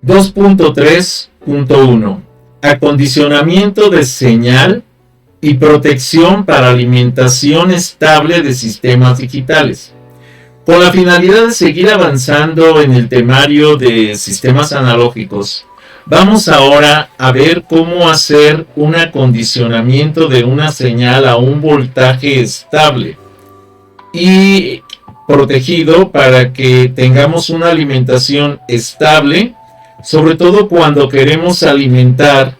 2.3.1 Acondicionamiento de señal y protección para alimentación estable de sistemas digitales. Con la finalidad de seguir avanzando en el temario de sistemas analógicos, vamos ahora a ver cómo hacer un acondicionamiento de una señal a un voltaje estable y protegido para que tengamos una alimentación estable, sobre todo cuando queremos alimentar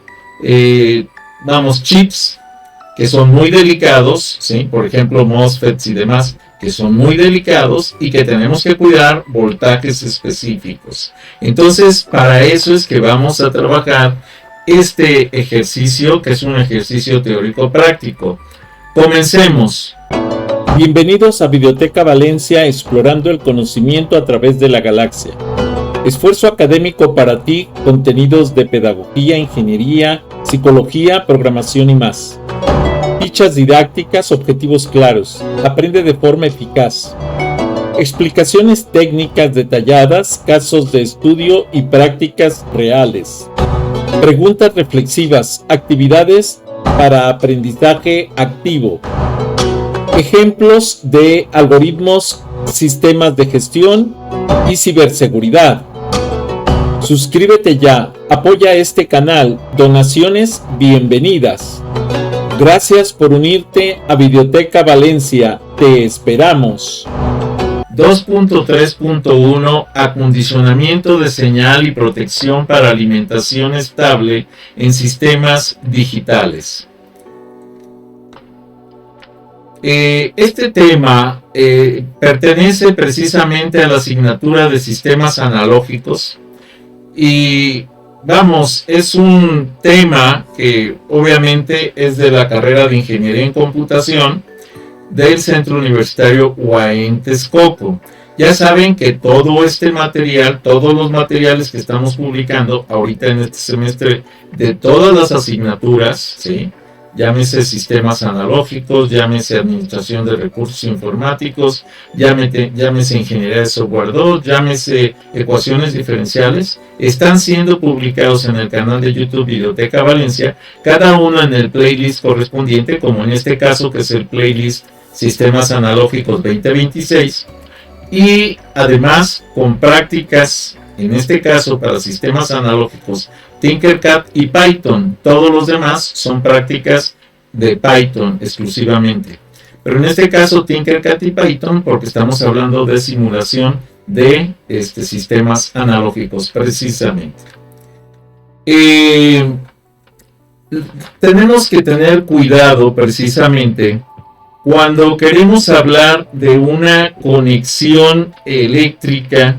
chips que son muy delicados, ¿sí? Por ejemplo MOSFETs y demás, que son muy delicados y que tenemos que cuidar voltajes específicos. Entonces, para eso es que vamos a trabajar este ejercicio, que es un ejercicio teórico práctico. Comencemos. Bienvenidos a Videoteca Valencia, explorando el conocimiento a través de la galaxia. Esfuerzo académico para ti, contenidos de pedagogía, ingeniería, psicología, programación y más. Fichas didácticas, objetivos claros. Aprende de forma eficaz. Explicaciones técnicas detalladas, casos de estudio y prácticas reales. Preguntas reflexivas, actividades para aprendizaje activo. Ejemplos de algoritmos, sistemas de gestión y ciberseguridad. Suscríbete ya, apoya este canal, donaciones bienvenidas. Gracias por unirte a Videoteca Valencia, te esperamos. 2.3.1 Acondicionamiento de señal y protección para alimentación estable en sistemas digitales. Este tema pertenece precisamente a la asignatura de sistemas analógicos y es un tema que obviamente es de la carrera de Ingeniería en Computación del Centro Universitario UAM Texcoco. Ya saben que todo este material, todos los materiales que estamos publicando ahorita en este semestre de todas las asignaturas, ¿sí? Llámese sistemas analógicos, llámese administración de recursos informáticos, llámese ingeniería de software 2, llámese ecuaciones diferenciales, están siendo publicados en el canal de YouTube Videoteca Valencia, cada uno en el playlist correspondiente, como en este caso que es el playlist Sistemas Analógicos 2026, y además con prácticas, en este caso para sistemas analógicos, Tinkercad y Python. Todos los demás son prácticas de Python exclusivamente. Pero en este caso Tinkercad y Python porque estamos hablando de simulación de sistemas analógicos precisamente. Tenemos que tener cuidado precisamente cuando queremos hablar de una conexión eléctrica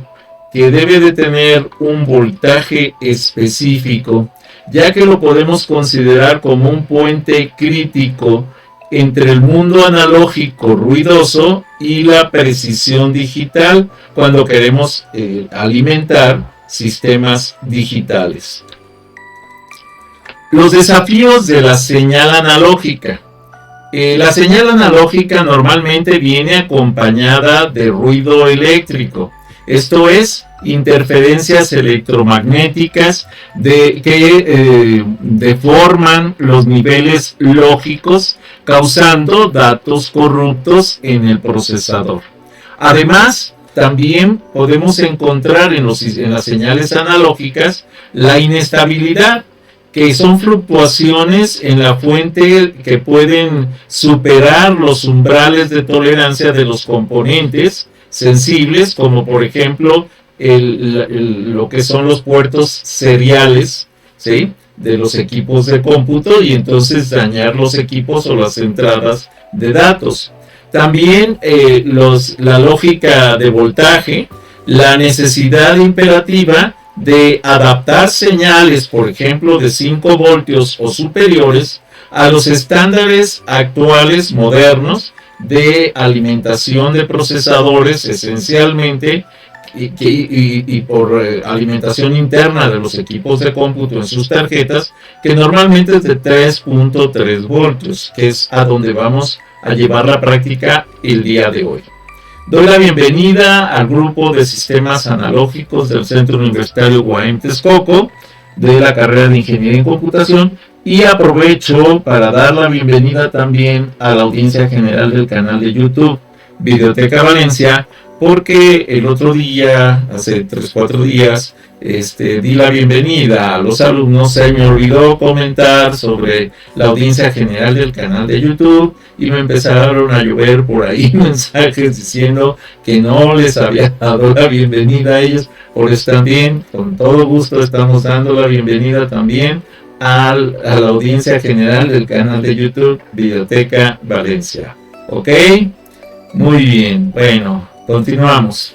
que debe de tener un voltaje específico, ya que lo podemos considerar como un puente crítico entre el mundo analógico ruidoso y la precisión digital cuando queremos alimentar sistemas digitales. Los desafíos de la señal analógica. La señal analógica normalmente viene acompañada de ruido eléctrico. Esto es, interferencias electromagnéticas que deforman los niveles lógicos, causando datos corruptos en el procesador. Además, también podemos encontrar en las señales analógicas la inestabilidad, que son fluctuaciones en la fuente que pueden superar los umbrales de tolerancia de los componentes sensibles, como por ejemplo lo que son los puertos seriales, ¿sí?, de los equipos de cómputo, y entonces dañar los equipos o las entradas de datos. También la lógica de voltaje, la necesidad imperativa de adaptar señales, por ejemplo, de 5 voltios o superiores a los estándares actuales modernos de alimentación de procesadores, esencialmente, y por alimentación interna de los equipos de cómputo en sus tarjetas, que normalmente es de 3.3 voltios, que es a donde vamos a llevar la práctica el día de hoy. Doy la bienvenida al grupo de sistemas analógicos del Centro Universitario UAM Texcoco de la carrera de Ingeniería en Computación, y aprovecho para dar la bienvenida también a la audiencia general del canal de YouTube Videoteca Valencia, porque el otro día, hace 3-4 días, di la bienvenida a los alumnos. Se me olvidó comentar sobre la audiencia general del canal de YouTube y me empezaron a llover por ahí mensajes diciendo que no les había dado la bienvenida a ellos. Por eso también, con todo gusto, estamos dando la bienvenida también a la audiencia general del canal de YouTube Videoteca Valencia. ¿Ok? Muy bien, bueno, continuamos.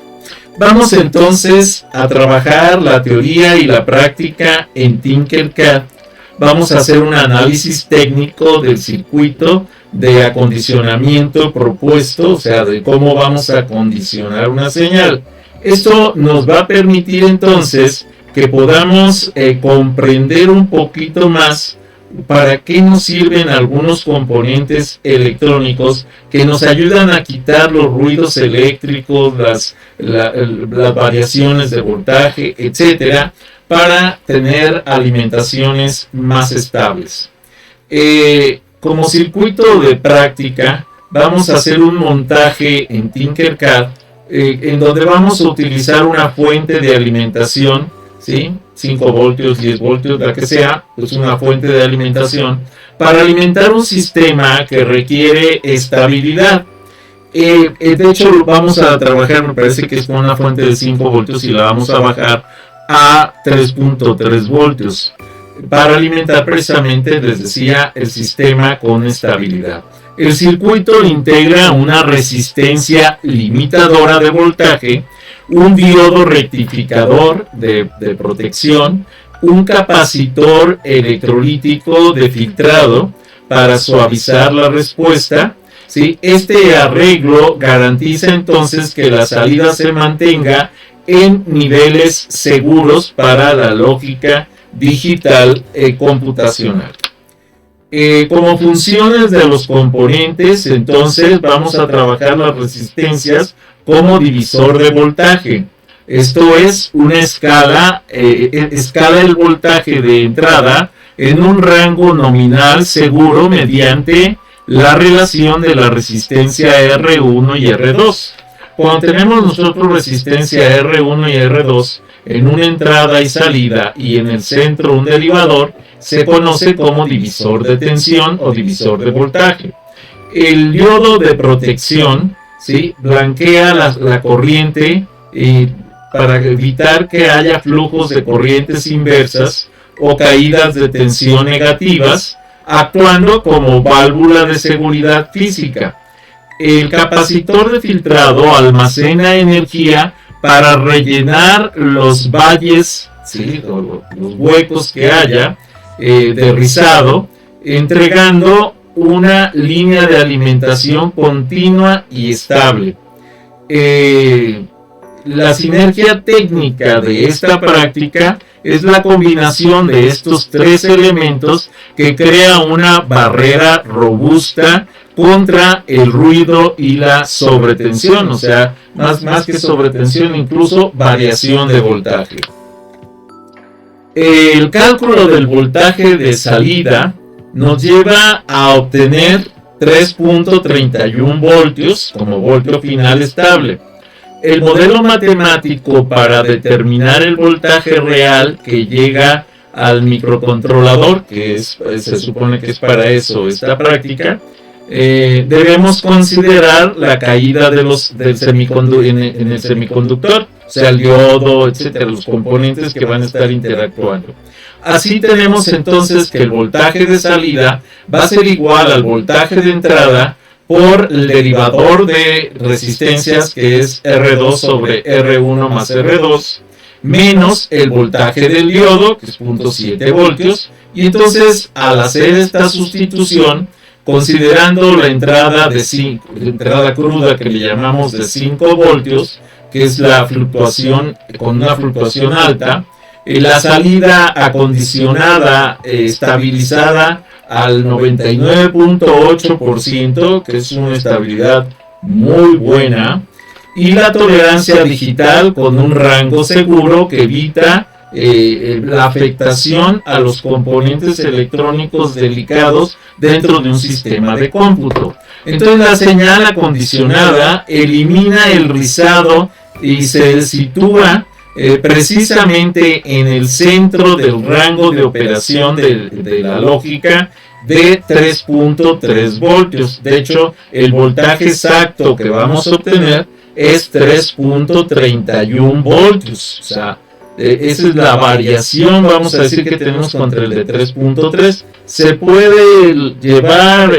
Vamos entonces a trabajar la teoría y la práctica en Tinkercad. Vamos a hacer un análisis técnico del circuito de acondicionamiento propuesto, o sea, de cómo vamos a acondicionar una señal. Esto nos va a permitir entonces que podamos comprender un poquito más para qué nos sirven algunos componentes electrónicos que nos ayudan a quitar los ruidos eléctricos, las variaciones de voltaje, etcétera, para tener alimentaciones más estables. Como circuito de práctica, vamos a hacer un montaje en Tinkercad en donde vamos a utilizar una fuente de alimentación, ¿sí? 5 voltios, 10 voltios, la que sea, es una fuente de alimentación para alimentar un sistema que requiere estabilidad. De hecho, vamos a trabajar, me parece que es con una fuente de 5 voltios y la vamos a bajar a 3.3 voltios para alimentar precisamente, les decía, el sistema con estabilidad. El circuito integra una resistencia limitadora de voltaje, un diodo rectificador de protección, un capacitor electrolítico de filtrado para suavizar la respuesta, ¿sí? Este arreglo garantiza entonces que la salida se mantenga en niveles seguros para la lógica digital computacional. Como funciones de los componentes, entonces vamos a trabajar las resistencias como divisor de voltaje. Esto es una escala el voltaje de entrada en un rango nominal seguro mediante la relación de la resistencia R1 y R2. Cuando tenemos nosotros resistencia R1 y R2 en una entrada y salida y en el centro un derivador, se conoce como divisor de tensión o divisor de voltaje. El diodo de protección, ¿sí?, blanquea la corriente para evitar que haya flujos de corrientes inversas o caídas de tensión negativas, actuando como válvula de seguridad física. El capacitor de filtrado almacena energía para rellenar los valles, ¿sí?, los huecos que haya de rizado, entregando una línea de alimentación continua y estable. La sinergia técnica de esta práctica es la combinación de estos tres elementos que crea una barrera robusta contra el ruido y la sobretensión, o sea, más que sobretensión, incluso variación de voltaje. El cálculo del voltaje de salida nos lleva a obtener 3.31 voltios como voltio final estable. El modelo matemático para determinar el voltaje real que llega al microcontrolador, que se supone que es para eso esta práctica, debemos considerar la caída del en el semiconductor, o sea, el diodo, etcétera, los componentes que van a estar interactuando. Así tenemos entonces que el voltaje de salida va a ser igual al voltaje de entrada por el derivador de resistencias, que es R2 sobre R1 más R2, menos el voltaje del diodo, que es 0.7 voltios, y entonces al hacer esta sustitución, considerando la entrada entrada cruda que le llamamos de 5 voltios, que es la fluctuación con una fluctuación alta, la salida acondicionada, estabilizada al 99.8%, que es una estabilidad muy buena, y la tolerancia digital con un rango seguro que evita la afectación a los componentes electrónicos delicados dentro de un sistema de cómputo. Entonces la señal acondicionada elimina el rizado y se sitúa precisamente en el centro del rango de operación de la lógica de 3.3 voltios. De hecho, el voltaje exacto que vamos a obtener es 3.31 voltios. O sea, esa es la variación, vamos a decir, que tenemos contra el de 3.3. Se puede llevar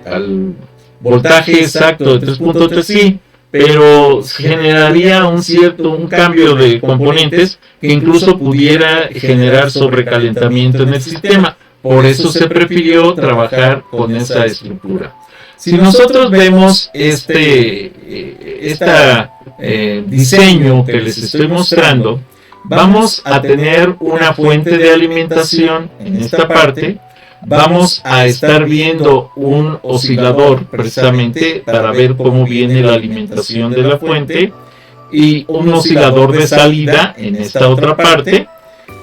al voltaje exacto de 3.3, sí, pero generaría un cambio de componentes que incluso pudiera generar sobrecalentamiento en el sistema. Por eso se prefirió trabajar con esa estructura. Si nosotros vemos este diseño que les estoy mostrando, vamos a tener una fuente de alimentación en esta parte. Vamos a estar viendo un oscilador precisamente para ver cómo viene la alimentación de la fuente, y un oscilador de salida en esta otra parte,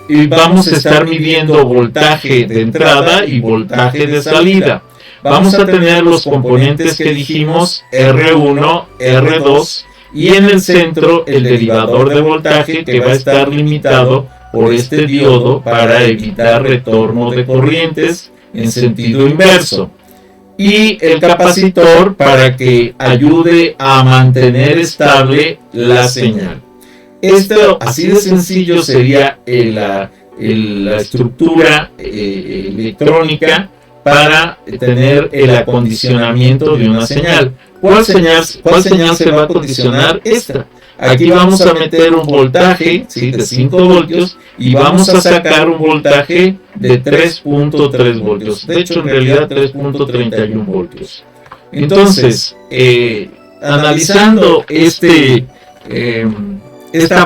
y vamos a estar midiendo voltaje de entrada y voltaje de salida. Vamos a tener los componentes que dijimos, R1, R2, y en el centro el derivador de voltaje, que va a estar limitado por este diodo para evitar retorno de corrientes en sentido inverso, y el capacitor para que ayude a mantener estable la señal. Esto, así de sencillo, sería la estructura electrónica para tener el acondicionamiento de una señal. ¿Cuál señal se va a acondicionar? Esta. Aquí vamos a meter un voltaje, ¿sí?, de 5 voltios, y vamos a sacar un voltaje de 3.3 voltios. De hecho, en realidad 3.31 voltios. Entonces, analizando esta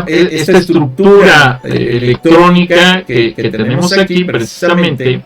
estructura electrónica que tenemos aquí precisamente,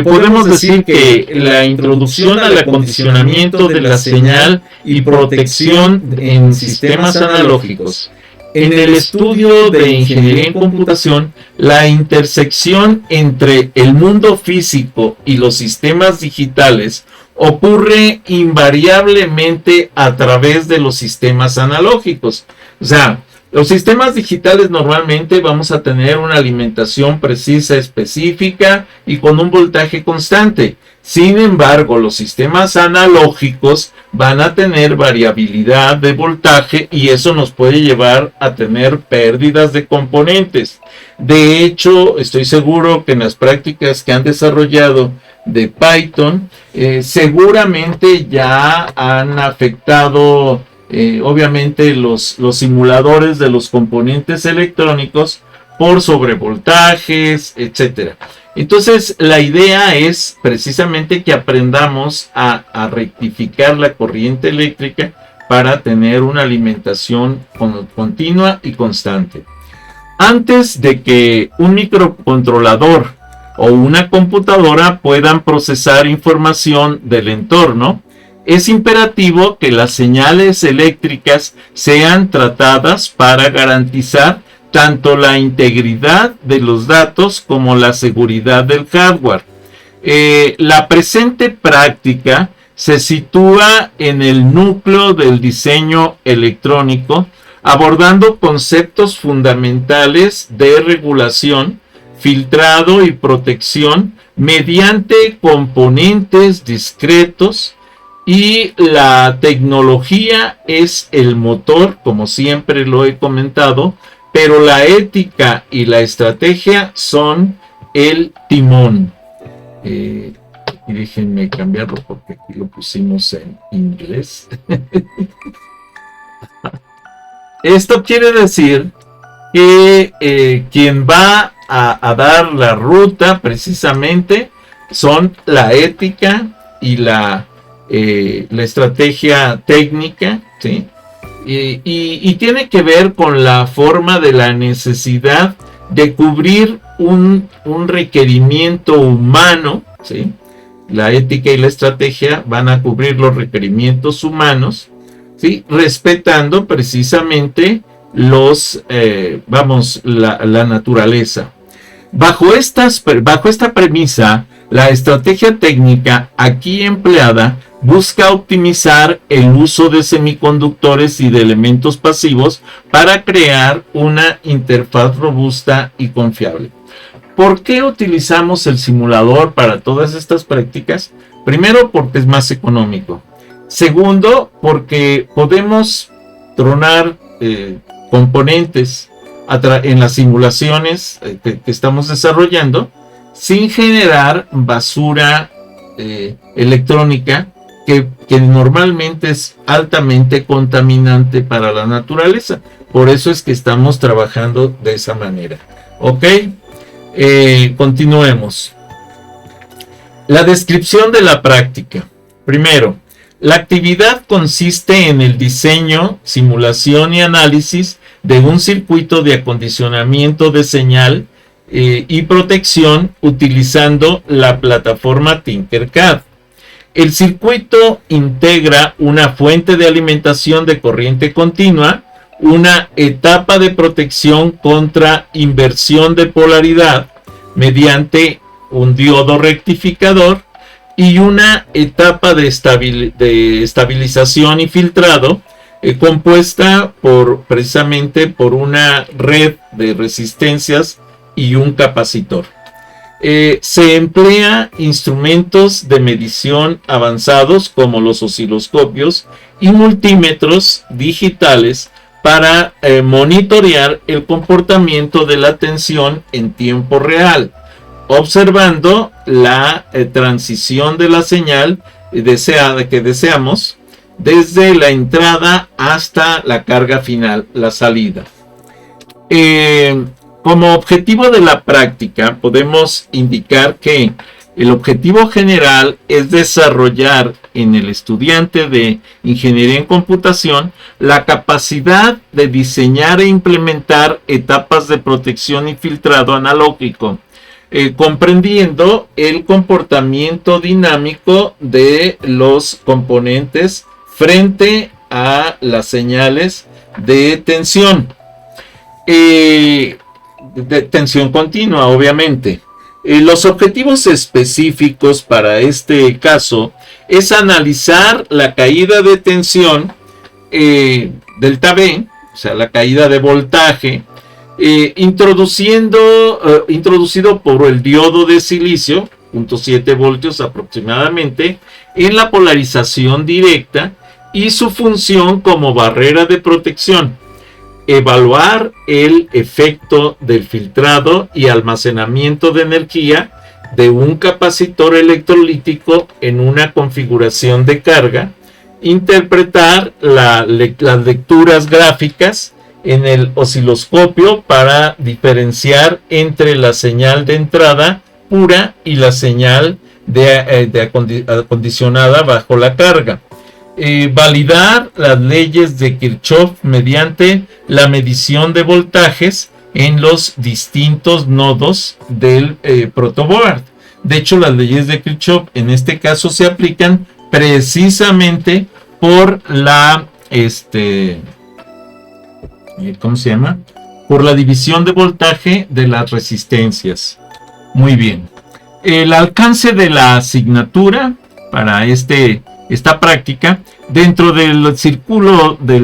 podemos decir que la introducción al acondicionamiento de la señal y protección en sistemas analógicos. En el estudio de ingeniería en computación, la intersección entre el mundo físico y los sistemas digitales ocurre invariablemente a través de los sistemas analógicos. O sea, los sistemas digitales normalmente vamos a tener una alimentación precisa, específica y con un voltaje constante. Sin embargo, los sistemas analógicos van a tener variabilidad de voltaje, y eso nos puede llevar a tener pérdidas de componentes. De hecho, estoy seguro que en las prácticas que han desarrollado de Python, seguramente ya han afectado obviamente los simuladores de los componentes electrónicos por sobrevoltajes, etcétera. Entonces la idea es precisamente que aprendamos a rectificar la corriente eléctrica para tener una alimentación continua y constante. Antes de que un microcontrolador o una computadora puedan procesar información del entorno, es imperativo que las señales eléctricas sean tratadas para garantizar tanto la integridad de los datos como la seguridad del hardware. La presente práctica se sitúa en el núcleo del diseño electrónico, abordando conceptos fundamentales de regulación, filtrado y protección mediante componentes discretos. Y la tecnología es el motor, como siempre lo he comentado, pero la ética y la estrategia son el timón. Y déjenme cambiarlo porque aquí lo pusimos en inglés. Esto quiere decir que quien va a dar la ruta precisamente son la ética y la estrategia técnica, ¿sí? Y tiene que ver con la forma de la necesidad de cubrir un requerimiento humano, ¿sí? La ética y la estrategia van a cubrir los requerimientos humanos ¿sí? Respetando precisamente la naturaleza. Bajo esta premisa, la estrategia técnica aquí empleada busca optimizar el uso de semiconductores y de elementos pasivos para crear una interfaz robusta y confiable. ¿Por qué utilizamos el simulador para todas estas prácticas? Primero, porque es más económico. Segundo, porque podemos tronar componentes en las simulaciones que estamos desarrollando sin generar basura electrónica que normalmente es altamente contaminante para la naturaleza. Por eso es que estamos trabajando de esa manera. ¿Ok? Continuemos. La descripción de la práctica. Primero, la actividad consiste en el diseño, simulación y análisis de un circuito de acondicionamiento de señal y protección utilizando la plataforma Tinkercad. El circuito integra una fuente de alimentación de corriente continua, una etapa de protección contra inversión de polaridad mediante un diodo rectificador y una etapa de estabilización y filtrado compuesta precisamente por una red de resistencias y un capacitor. Se emplea instrumentos de medición avanzados como los osciloscopios y multímetros digitales para monitorear el comportamiento de la tensión en tiempo real, observando la transición de la señal deseada que deseamos desde la entrada hasta la carga final, la salida. Como objetivo de la práctica, podemos indicar que el objetivo general es desarrollar en el estudiante de ingeniería en computación la capacidad de diseñar e implementar etapas de protección y filtrado analógico, comprendiendo el comportamiento dinámico de los componentes frente a las señales de tensión. De tensión continua, obviamente. Los objetivos específicos para este caso es analizar la caída de tensión delta V, o sea, la caída de voltaje, introducido por el diodo de silicio, 0.7 voltios aproximadamente, en la polarización directa y su función como barrera de protección. Evaluar el efecto del filtrado y almacenamiento de energía de un capacitor electrolítico en una configuración de carga, interpretar las lecturas gráficas en el osciloscopio para diferenciar entre la señal de entrada pura y la señal acondicionada bajo la carga. Validar las leyes de Kirchhoff mediante la medición de voltajes en los distintos nodos del protoboard. De hecho, las leyes de Kirchhoff en este caso se aplican precisamente por la ¿cómo se llama? Por la división de voltaje de las resistencias. Muy bien. El alcance de la asignatura para esta práctica dentro del círculo de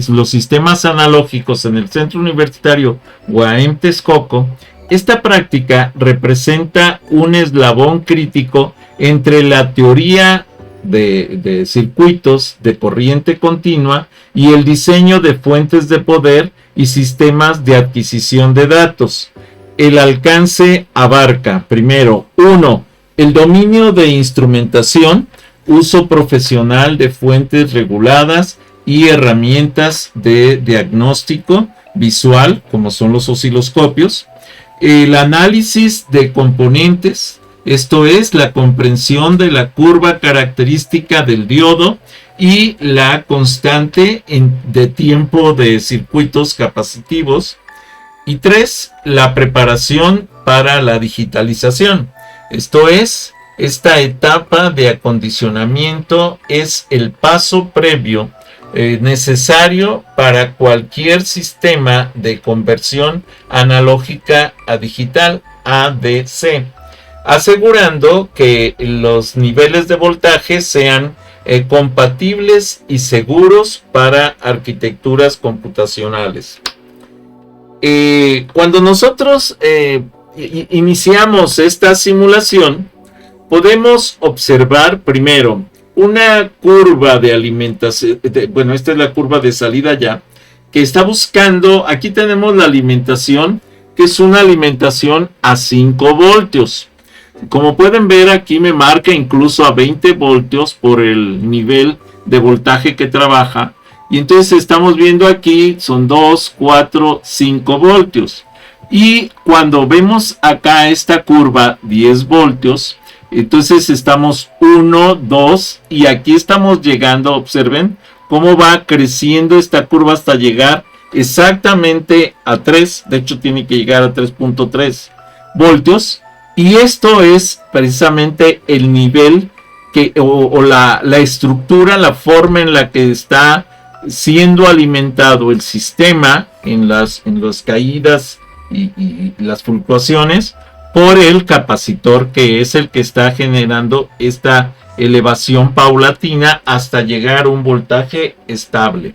los sistemas analógicos en el Centro Universitario UAM Texcoco. Esta práctica representa un eslabón crítico entre la teoría de circuitos de corriente continua y el diseño de fuentes de poder y sistemas de adquisición de datos. El alcance abarca, primero, 1. El dominio de instrumentación, uso profesional de fuentes reguladas y herramientas de diagnóstico visual, como son los osciloscopios. El análisis de componentes, esto es, la comprensión de la curva característica del diodo y la constante de tiempo de circuitos capacitivos. Y 3, la preparación para la digitalización. Esto es, esta etapa de acondicionamiento es el paso previo necesario para cualquier sistema de conversión analógica a digital, ADC, asegurando que los niveles de voltaje sean compatibles y seguros para arquitecturas computacionales. Cuando nosotros iniciamos esta simulación, podemos observar primero una curva de alimentación, bueno, esta es la curva de salida ya, que está buscando, aquí tenemos la alimentación, que es una alimentación a 5 voltios. Como pueden ver, aquí me marca incluso a 20 voltios por el nivel de voltaje que trabaja. Y entonces estamos viendo aquí, son 2, 4, 5 voltios. Y cuando vemos acá esta curva, 10 voltios, entonces estamos 1, 2, y aquí estamos llegando, observen cómo va creciendo esta curva hasta llegar exactamente a 3. De hecho, tiene que llegar a 3.3 voltios. Y esto es precisamente el nivel que, o la estructura, la forma en la que está siendo alimentado el sistema en las caídas y las fluctuaciones por el capacitor, que es el que está generando esta elevación paulatina hasta llegar a un voltaje estable.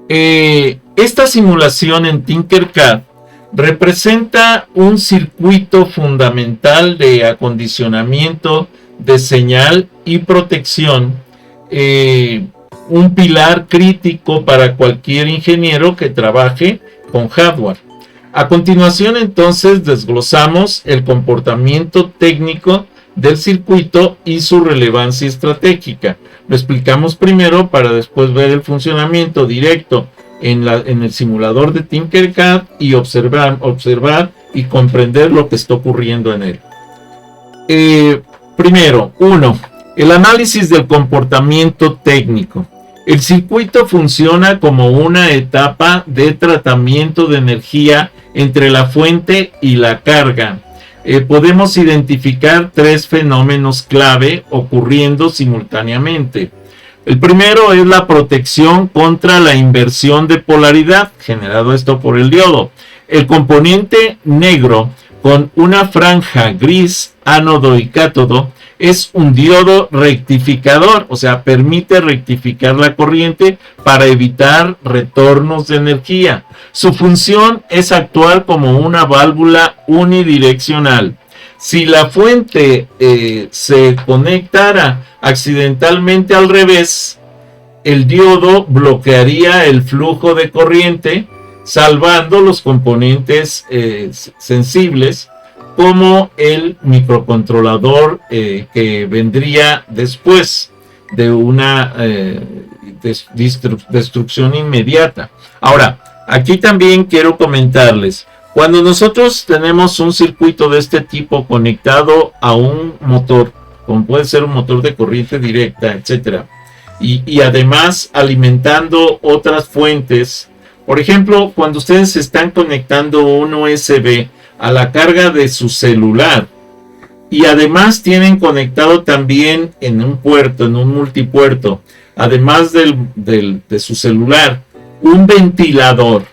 Esta simulación en Tinkercad representa un circuito fundamental de acondicionamiento de señal y protección, un pilar crítico para cualquier ingeniero que trabaje con hardware. A continuación, entonces, desglosamos el comportamiento técnico del circuito y su relevancia estratégica. Lo explicamos primero para después ver el funcionamiento directo en el simulador de Tinkercad y observar y comprender lo que está ocurriendo en él. Primero, 1. El análisis del comportamiento técnico. El circuito funciona como una etapa de tratamiento de energía entre la fuente y la carga. Podemos identificar 3 fenómenos clave ocurriendo simultáneamente. El primero es la protección contra la inversión de polaridad, generado esto por el diodo. El componente negro con una franja gris, ánodo y cátodo, es un diodo rectificador, o sea, permite rectificar la corriente para evitar retornos de energía. Su función es actuar como una válvula unidireccional. Si la fuente se conectara accidentalmente al revés, el diodo bloquearía el flujo de corriente, salvando los componentes sensibles, como el microcontrolador que vendría después de una destrucción inmediata. Ahora, aquí también quiero comentarles, cuando nosotros tenemos un circuito de este tipo conectado a un motor, como puede ser un motor de corriente directa, etcétera, y además alimentando otras fuentes, por ejemplo, cuando ustedes están conectando un USB a la carga de su celular y además tienen conectado también en un puerto, en un multipuerto, además de su celular, un ventilador.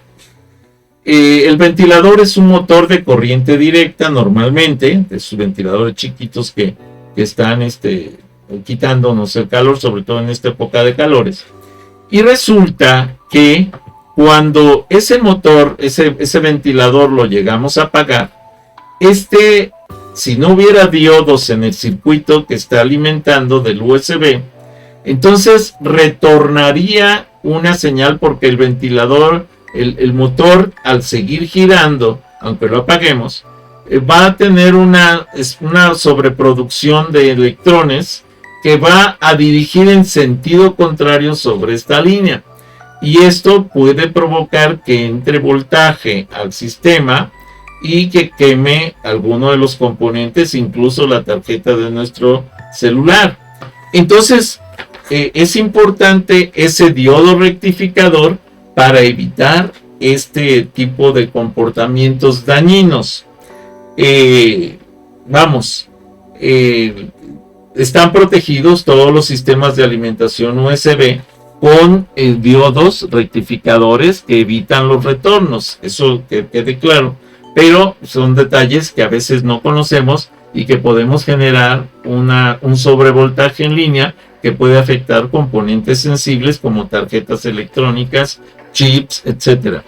El ventilador es un motor de corriente directa normalmente, de sus ventiladores chiquitos que están quitándonos el calor, sobre todo en esta época de calores. Y resulta que cuando ese motor, ese ventilador lo llegamos a apagar, si no hubiera diodos en el circuito que está alimentando del USB, entonces retornaría una señal porque el ventilador, el motor, al seguir girando, aunque lo apaguemos, va a tener una sobreproducción de electrones que va a dirigir en sentido contrario sobre esta línea. Y esto puede provocar que entre voltaje al sistema y que queme alguno de los componentes, incluso la tarjeta de nuestro celular. Entonces, es importante ese diodo rectificador para evitar este tipo de comportamientos dañinos. Están protegidos todos los sistemas de alimentación USB con diodos rectificadores que evitan los retornos, eso que quede claro, pero son detalles que a veces no conocemos y que podemos generar un sobrevoltaje en línea que puede afectar componentes sensibles como tarjetas electrónicas, chips, etc.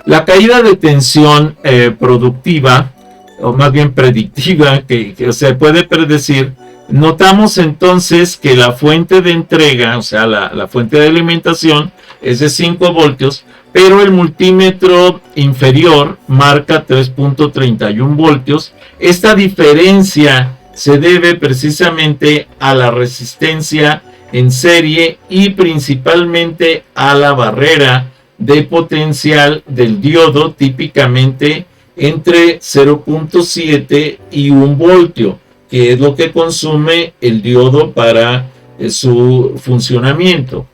La caída de tensión productiva, o más bien predictiva, que se puede predecir. Notamos entonces que la fuente de entrega, o sea, la fuente de alimentación es de 5 voltios, pero el multímetro inferior marca 3.31 voltios. Esta diferencia se debe precisamente a la resistencia en serie y principalmente a la barrera de potencial del diodo, típicamente entre 0.7 y 1 voltio, que es lo que consume el diodo para su funcionamiento.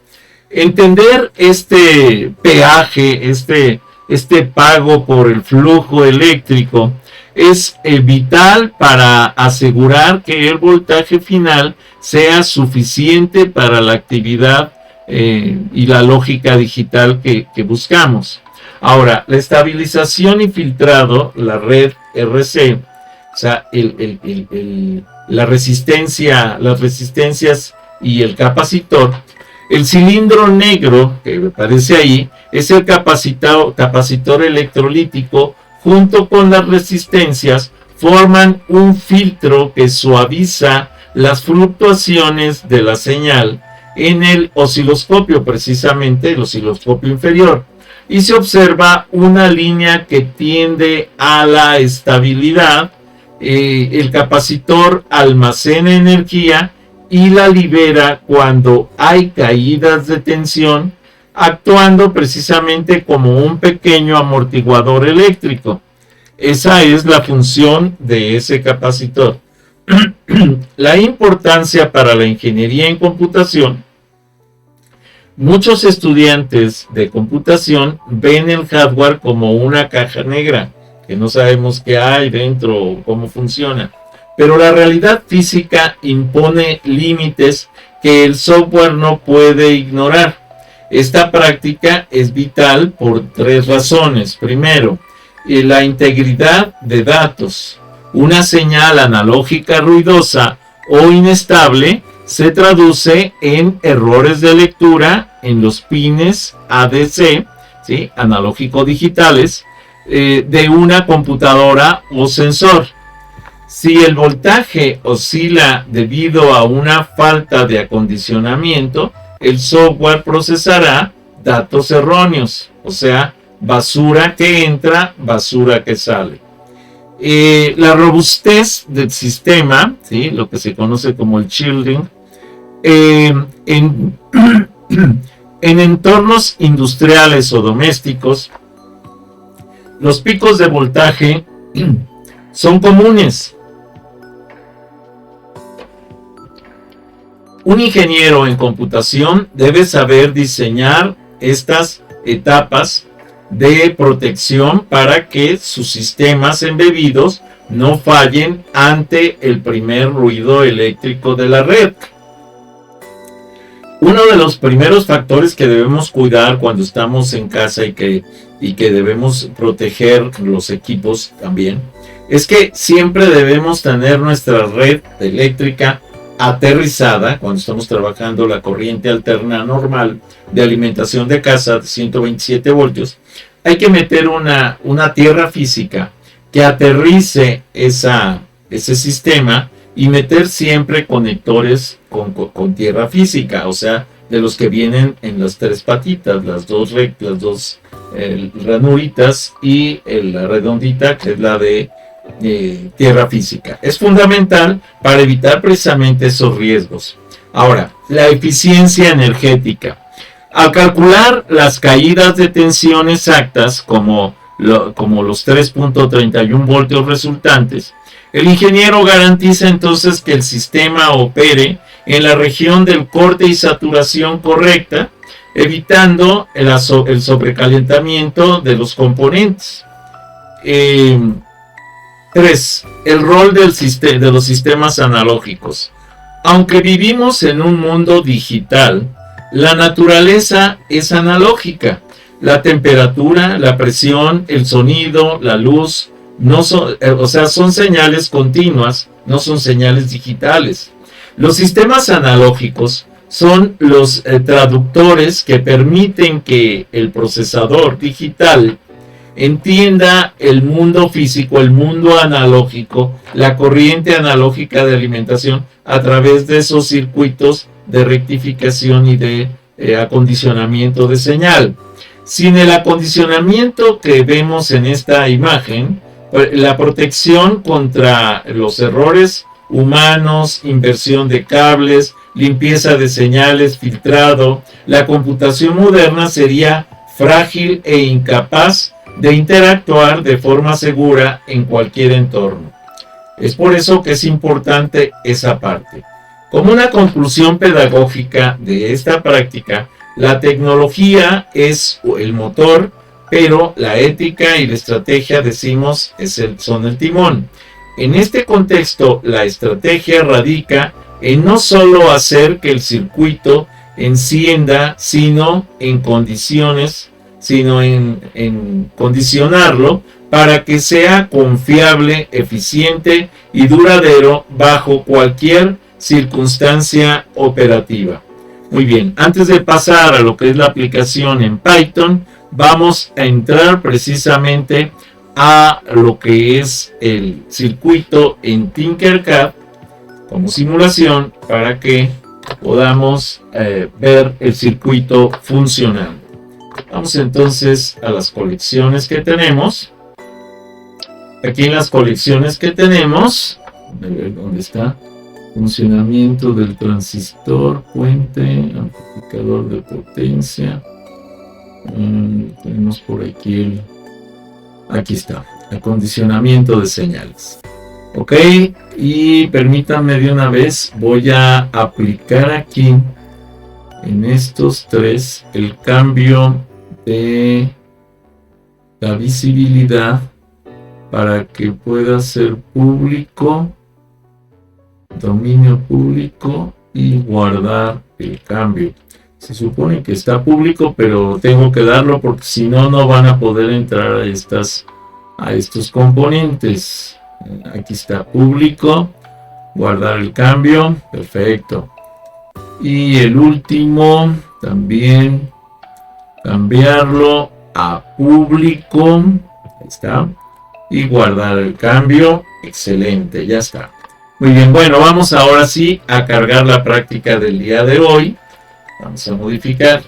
Entender este peaje, este pago por el flujo eléctrico, es vital para asegurar que el voltaje final sea suficiente para la actividad y la lógica digital que buscamos. Ahora, la estabilización y filtrado, la red RC, o sea, las resistencias y el capacitor. El cilindro negro que aparece ahí es el capacitor electrolítico, junto con las resistencias forman un filtro que suaviza las fluctuaciones de la señal en el osciloscopio, precisamente el osciloscopio inferior, y se observa una línea que tiende a la estabilidad. El capacitor almacena energía y la libera cuando hay caídas de tensión, actuando precisamente como un pequeño amortiguador eléctrico. Esa es la función de ese capacitor. La importancia para la ingeniería en computación. Muchos estudiantes de computación ven el hardware como una caja negra, que no sabemos qué hay dentro o cómo funciona. Pero la realidad física impone límites que el software no puede ignorar. Esta práctica es vital por 3 razones. Primero, la integridad de datos. Una señal analógica ruidosa o inestable se traduce en errores de lectura en los pines ADC, ¿sí? Analógico digitales, de una computadora o sensor. Si el voltaje oscila debido a una falta de acondicionamiento, el software procesará datos erróneos, o sea, basura que entra, basura que sale. La robustez del sistema, ¿sí? Lo que se conoce como el shielding, en entornos industriales o domésticos, los picos de voltaje son comunes. Un ingeniero en computación debe saber diseñar estas etapas de protección para que sus sistemas embebidos no fallen ante el primer ruido eléctrico de la red. Uno de los primeros factores que debemos cuidar cuando estamos en casa y que debemos proteger los equipos también, es que siempre debemos tener nuestra red eléctrica aterrizada cuando estamos trabajando la corriente alterna normal de alimentación de casa de 127 voltios. Hay que meter una tierra física que aterrice ese sistema y meter siempre conectores con tierra física, o sea, de los que vienen en las 3 patitas, las dos ranuritas y la redondita, que es la de tierra física. Es fundamental para evitar precisamente esos riesgos. Ahora, la eficiencia energética. Al calcular las caídas de tensión exactas, como los 3.31 voltios resultantes, el ingeniero garantiza entonces que el sistema opere en la región del corte y saturación correcta, evitando el sobrecalentamiento de los componentes. 3. El rol de los sistemas analógicos. Aunque vivimos en un mundo digital, La naturaleza es analógica. La temperatura, la presión, el sonido, la luz, no son, son señales continuas, no son señales digitales. Los sistemas analógicos son los traductores que permiten que el procesador digital entienda el mundo físico, el mundo analógico, la corriente analógica de alimentación a través de esos circuitos de rectificación y de acondicionamiento de señal. Sin el acondicionamiento que vemos en esta imagen, la protección contra los errores humanos, inversión de cables, limpieza de señales, filtrado, la computación moderna sería frágil e incapaz de interactuar de forma segura en cualquier entorno. Es por eso que es importante esa parte. Como una conclusión pedagógica de esta práctica, la tecnología es el motor, pero la ética y la estrategia, decimos, son el timón. En este contexto, la estrategia radica en no solo hacer que el circuito encienda, sino en condicionarlo para que sea confiable, eficiente y duradero bajo cualquier circunstancia operativa. Muy bien, antes de pasar a lo que es la aplicación en Python, vamos a entrar precisamente a lo que es el circuito en Tinkercad como simulación para que podamos ver el circuito funcionando. Vamos entonces a las colecciones que tenemos. Aquí en las colecciones que tenemos, ¿dónde está? Funcionamiento del transistor, puente, amplificador de potencia. Tenemos por aquí aquí está, acondicionamiento de señales. Ok, y permítanme de una vez, voy a aplicar aquí en estos tres el cambio de la visibilidad para que pueda ser público, dominio público, y guardar el cambio. Se supone que está público, pero tengo que darlo porque si no, no van a poder entrar a estos componentes. Aquí está público, guardar el cambio, perfecto. Y el último también cambiarlo a público, ahí está, y guardar el cambio, excelente, ya está. Muy bien, bueno, vamos ahora sí a cargar la práctica del día de hoy. Vamos a modificar.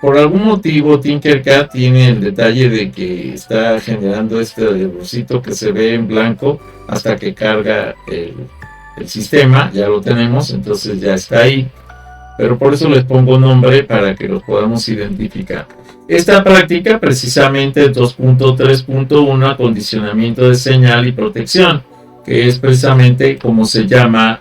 Por algún motivo Tinkercad tiene el detalle de que está generando este errorcito que se ve en blanco hasta que carga el sistema. Ya lo tenemos, entonces ya está ahí. Pero por eso les pongo nombre para que los podamos identificar. Esta práctica precisamente 2.3.1, acondicionamiento de señal y protección, que es precisamente como se llama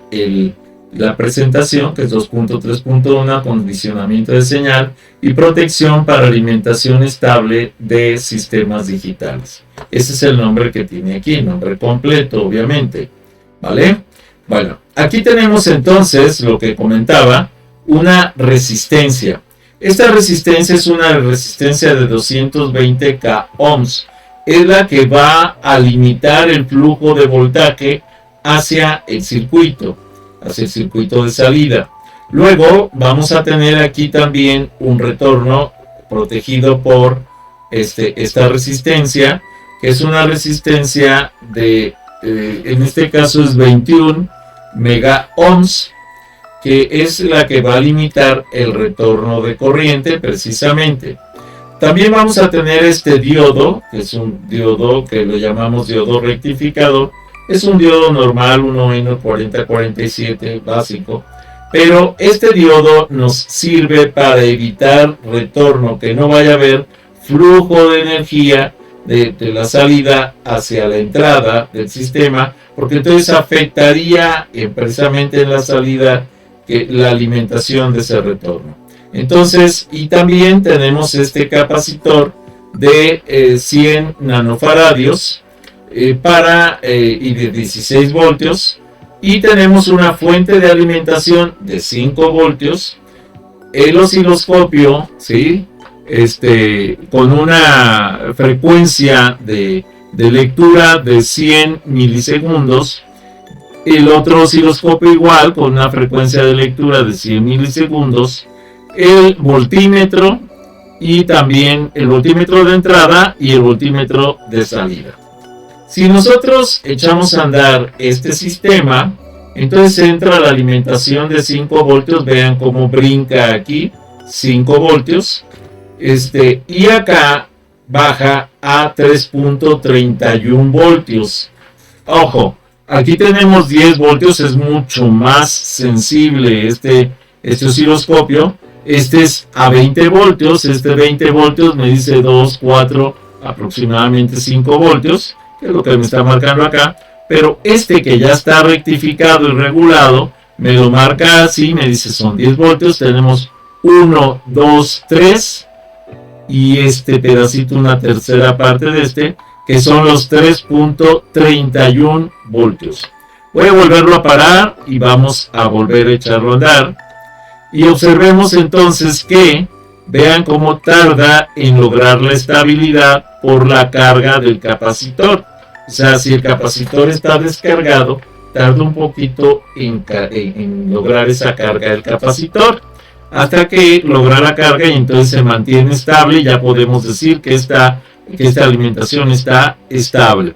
la presentación, que es 2.3.1, acondicionamiento de señal y protección para alimentación estable de sistemas digitales. Ese es el nombre que tiene aquí, nombre completo, obviamente. ¿Vale? Bueno, aquí tenemos entonces lo que comentaba, una resistencia. Esta resistencia es una resistencia de 220 ohms. Es la que va a limitar el flujo de voltaje hacia el circuito de salida. Luego vamos a tener aquí también un retorno protegido por esta resistencia, que es una resistencia de, en este caso es 21 mega ohms, que es la que va a limitar el retorno de corriente precisamente. También vamos a tener este diodo, que es un diodo que lo llamamos diodo rectificador. Es un diodo normal, 1N4047 básico, pero este diodo nos sirve para evitar retorno, que no vaya a haber flujo de energía de la salida hacia la entrada del sistema, porque entonces afectaría precisamente en la salida la alimentación de ese retorno. Entonces, y también tenemos este capacitor de 100 nanofaradios y de 16 voltios y tenemos una fuente de alimentación de 5 voltios, el osciloscopio, ¿sí? Con una frecuencia de lectura de 100 milisegundos, el otro osciloscopio igual con una frecuencia de lectura de 100 milisegundos, el voltímetro y también el voltímetro de entrada y el voltímetro de salida. Si nosotros echamos a andar este sistema, entonces entra la alimentación de 5 voltios, vean cómo brinca aquí, 5 voltios, y acá baja a 3.31 voltios. Ojo, aquí tenemos 10 voltios, es mucho más sensible este osciloscopio. Este es a 20 voltios, 20 voltios me dice 2, 4, aproximadamente 5 voltios, que es lo que me está marcando acá. Pero que ya está rectificado y regulado, me lo marca así, me dice son 10 voltios, tenemos 1, 2, 3, y este pedacito, una tercera parte de que son los 3.31 voltios. Voy a volverlo a parar y vamos a volver a echarlo a andar. Y observemos entonces que, vean cómo tarda en lograr la estabilidad por la carga del capacitor. O sea, si el capacitor está descargado, tarda un poquito en lograr esa carga del capacitor, hasta que logra la carga y entonces se mantiene estable y ya podemos decir que esta alimentación está estable.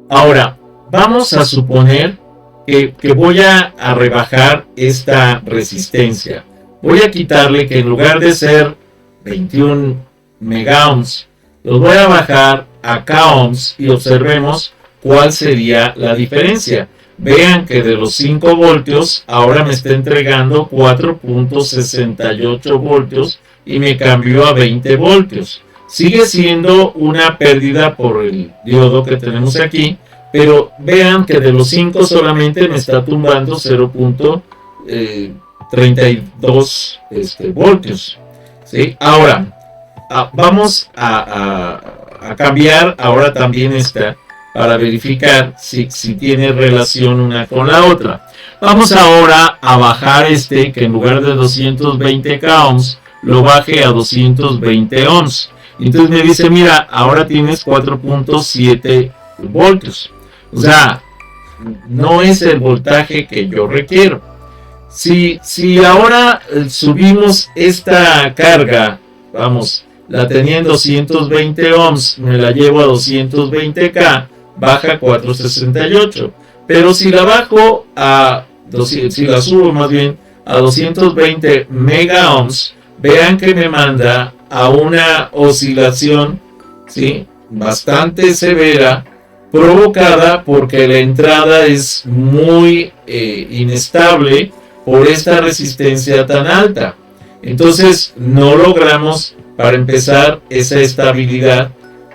Ahora, vamos a suponer que voy a rebajar esta resistencia. Voy a quitarle que en lugar de ser 21 megaohms, los voy a bajar a k-ohms y observemos cuál sería la diferencia. Vean que de los 5 voltios ahora me está entregando 4.68 voltios y me cambió a 20 voltios. Sigue siendo una pérdida por el diodo que tenemos aquí, pero vean que de los 5 solamente me está tumbando 0.32 voltios. ¿Sí? Ahora, vamos a cambiar ahora también esta para verificar si tiene relación una con la otra. Vamos ahora a bajar que en lugar de 220 k ohms lo baje a 220 ohms. Entonces me dice, mira, ahora tienes 4.7 voltios. O sea, no es el voltaje que yo requiero. Si ahora subimos esta carga, vamos, la tenía en 220 ohms, me la llevo a 220K, baja 468. Pero si la bajo si la subo más bien a 220 mega ohms, vean que me manda a una oscilación, ¿sí?, bastante severa, provocada porque la entrada es muy inestable por esta resistencia tan alta. Entonces no logramos, para empezar, esa estabilidad.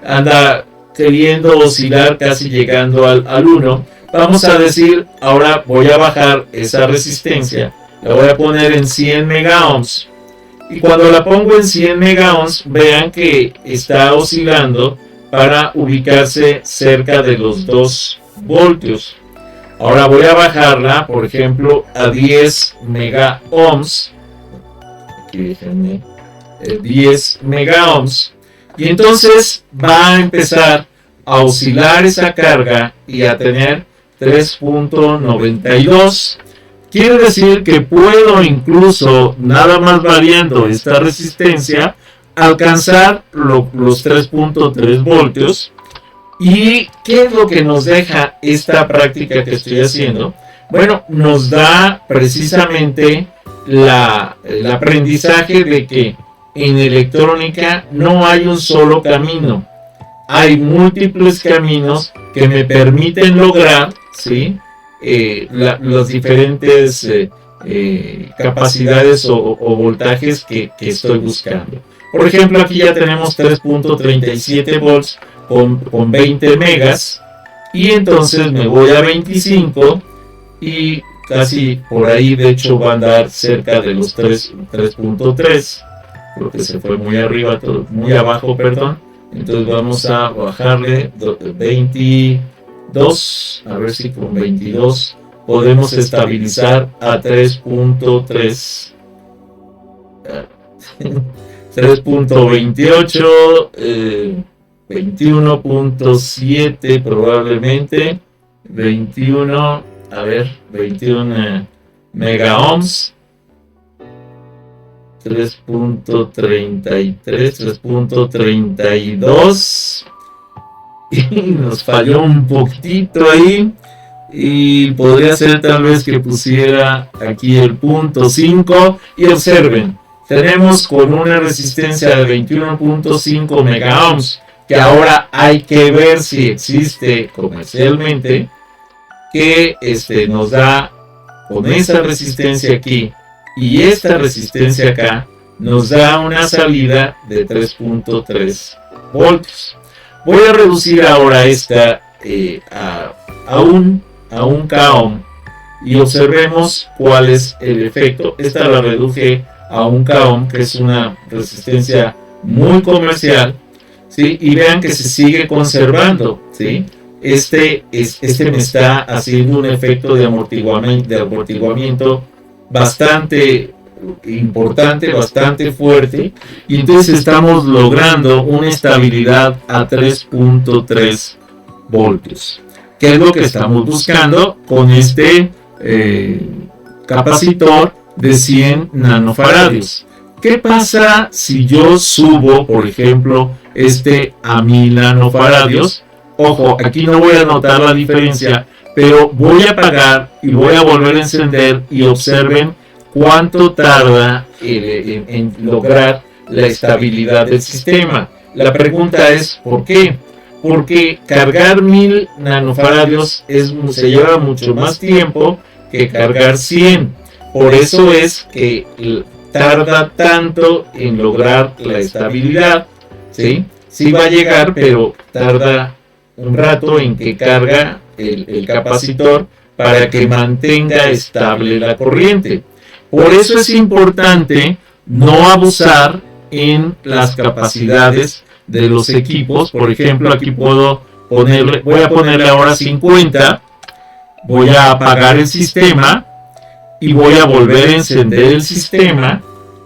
Anda queriendo oscilar, casi llegando al 1. Vamos a decir, ahora voy a bajar esa resistencia, la voy a poner en 100 mega ohms. Y cuando la pongo en 100 mega ohms, vean que está oscilando para ubicarse cerca de los 2 voltios. Ahora voy a bajarla, por ejemplo, a 10 mega ohms. Aquí déjenme, 10 mega ohms. Y entonces va a empezar a oscilar esa carga y a tener 3.92. Quiere decir que puedo incluso, nada más variando esta resistencia, alcanzar los 3.3 voltios. ¿Y qué es lo que nos deja esta práctica que estoy haciendo? Bueno, nos da precisamente el aprendizaje de que en electrónica no hay un solo camino. Hay múltiples caminos que me permiten lograr, ¿sí?, las diferentes capacidades o voltajes que estoy buscando. Por ejemplo, aquí ya tenemos 3.37 volts con 20 megas, y entonces me voy a 25 y casi por ahí, de hecho va a andar cerca de los 3.3. Creo que se fue muy arriba, muy abajo, perdón. Entonces vamos a bajarle 20, 22, a ver si con 22 podemos estabilizar a 3.3. 3.28, 21.7 probablemente, 21 megaohms, 3.33, 3.32, y nos falló un poquito ahí, y podría ser tal vez que pusiera aquí el punto 5, y observen, tenemos con una resistencia de 21.5 megaohms, que ahora hay que ver si existe comercialmente, que nos da con esa resistencia aquí y esta resistencia acá, nos da una salida de 3.3 voltios. Voy a reducir ahora esta a un k-ohm y observemos cuál es el efecto. Esta la reduje a un k-ohm, que es una resistencia muy comercial, ¿sí? Y vean que se sigue conservando, ¿sí? Este me está haciendo un efecto de amortiguamiento bastante importante, bastante fuerte, y entonces estamos logrando una estabilidad a 3.3 voltios, que es lo que estamos buscando con este capacitor de 100 nanofaradios. ¿Qué pasa si yo subo, por ejemplo, a 1000 nanofaradios? Ojo, aquí no voy a notar la diferencia, pero voy a apagar y voy a volver a encender, y observen cuánto tarda en lograr la estabilidad del sistema. La pregunta es, ¿por qué? Porque cargar 1000 nanofaradios se lleva mucho más tiempo que cargar 100. Por eso es que tarda tanto en lograr la estabilidad, ¿sí? Sí va a llegar, pero tarda un rato en que carga el capacitor para que mantenga estable la corriente. Por eso es importante no abusar en las capacidades de los equipos. Por ejemplo, aquí voy a ponerle ahora 50, voy a apagar el sistema y voy a volver a encender el sistema,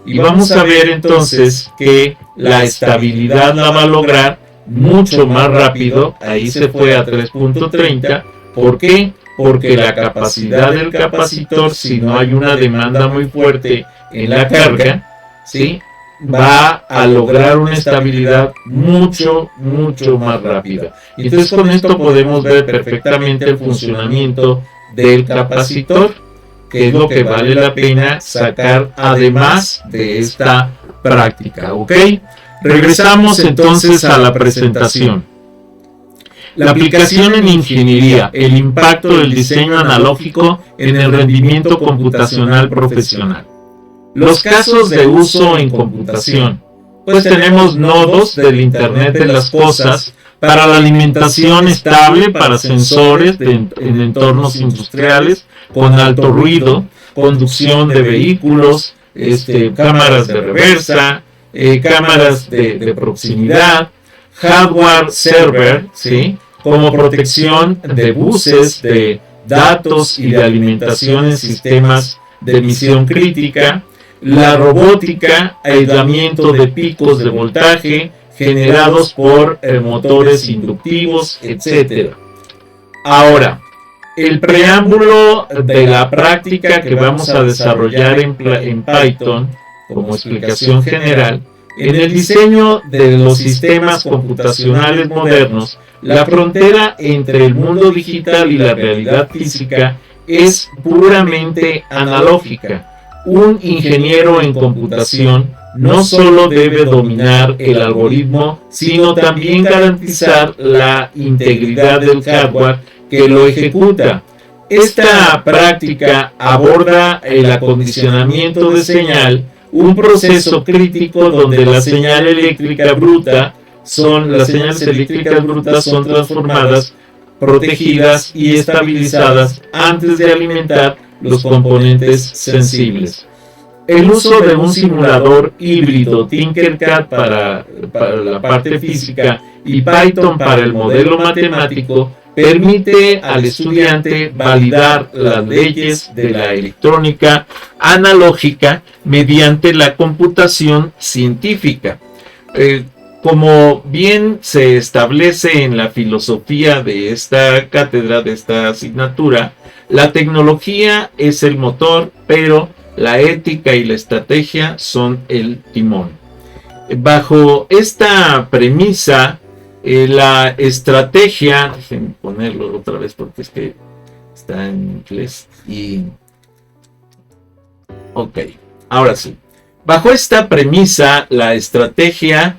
y vamos a ver entonces que la estabilidad la va a lograr mucho más rápido. Ahí se fue a 3.30. ¿Por qué? Porque la capacidad del capacitor, si no hay una demanda muy fuerte en la carga, ¿sí?, va a lograr una estabilidad mucho más rápida. Entonces con esto podemos ver perfectamente el funcionamiento del capacitor, que es lo que vale la pena sacar además de esta práctica, ¿ok? Regresamos entonces a la presentación. La aplicación en ingeniería, el impacto del diseño analógico en el rendimiento computacional profesional. Los casos de uso en computación. Pues tenemos nodos del Internet de las Cosas para la alimentación estable para sensores en entornos industriales con alto ruido, conducción de vehículos, cámaras de reversa, cámaras de proximidad, hardware server, ¿sí?, como protección de buses, de datos y de alimentación en sistemas de misión crítica, la robótica, aislamiento de picos de voltaje generados por motores inductivos, etc. Ahora, el preámbulo de la práctica que vamos a desarrollar en Python como explicación general. En el diseño de los sistemas computacionales modernos, la frontera entre el mundo digital y la realidad física es puramente analógica. Un ingeniero en computación no solo debe dominar el algoritmo, sino también garantizar la integridad del hardware que lo ejecuta. Esta práctica aborda el acondicionamiento de señal, un proceso crítico donde las señales eléctricas brutas son transformadas, protegidas y estabilizadas antes de alimentar los componentes sensibles. El uso de un simulador híbrido Tinkercad para la parte física y Python para el modelo matemático permite al estudiante validar las leyes de la electrónica analógica mediante la computación científica. Como bien se establece en la filosofía de esta cátedra, de esta asignatura, la tecnología es el motor, pero la ética y la estrategia son el timón. Bajo esta premisa, la estrategia, déjenme ponerlo otra vez porque es que está en inglés ok, ahora sí. Bajo esta premisa, la estrategia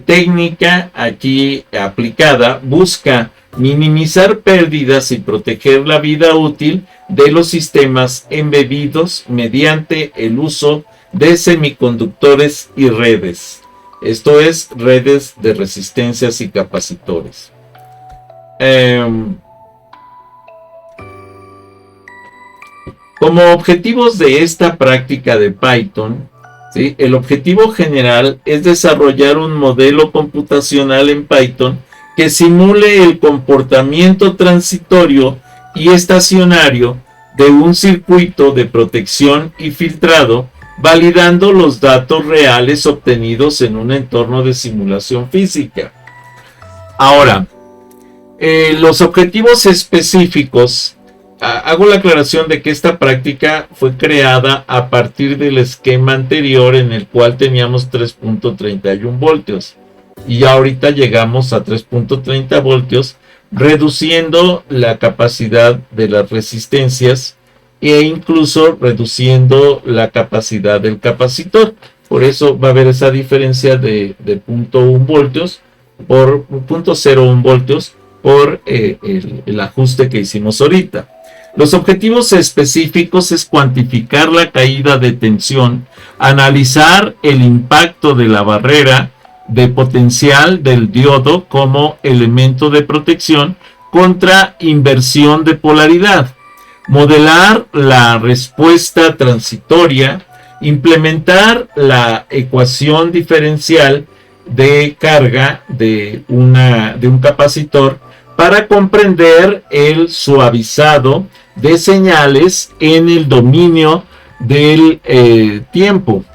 técnica aquí aplicada busca minimizar pérdidas y proteger la vida útil de los sistemas embebidos mediante el uso de semiconductores y redes. Esto es, redes de resistencias y capacitores. Como objetivos de esta práctica de Python, ¿sí? El objetivo general es desarrollar un modelo computacional en Python que simule el comportamiento transitorio y estacionario de un circuito de protección y filtrado, validando los datos reales obtenidos en un entorno de simulación física. Ahora, los objetivos específicos, hago la aclaración de que esta práctica fue creada a partir del esquema anterior en el cual teníamos 3.31 voltios y ya ahorita llegamos a 3.30 voltios, reduciendo la capacidad de las resistencias e incluso reduciendo la capacidad del capacitor. Por eso va a haber esa diferencia de 0.1 voltios por 0.01 voltios por el ajuste que hicimos ahorita. Los objetivos específicos es cuantificar la caída de tensión, analizar el impacto de la barrera de potencial del diodo como elemento de protección contra inversión de polaridad, modelar la respuesta transitoria, implementar la ecuación diferencial de carga de un capacitor para comprender el suavizado de señales en el dominio del tiempo.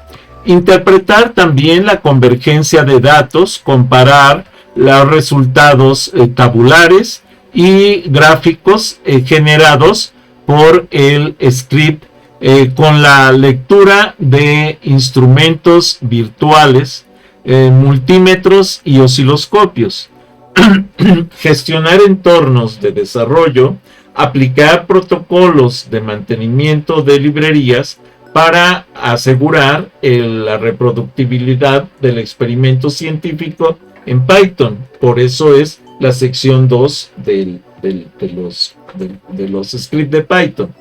Interpretar también la convergencia de datos, comparar los resultados tabulares y gráficos generados por el script con la lectura de instrumentos virtuales, multímetros y osciloscopios. Gestionar entornos de desarrollo, aplicar protocolos de mantenimiento de librerías para asegurar la reproductibilidad del experimento científico en Python. Por eso es la sección 2 de los scripts de Python.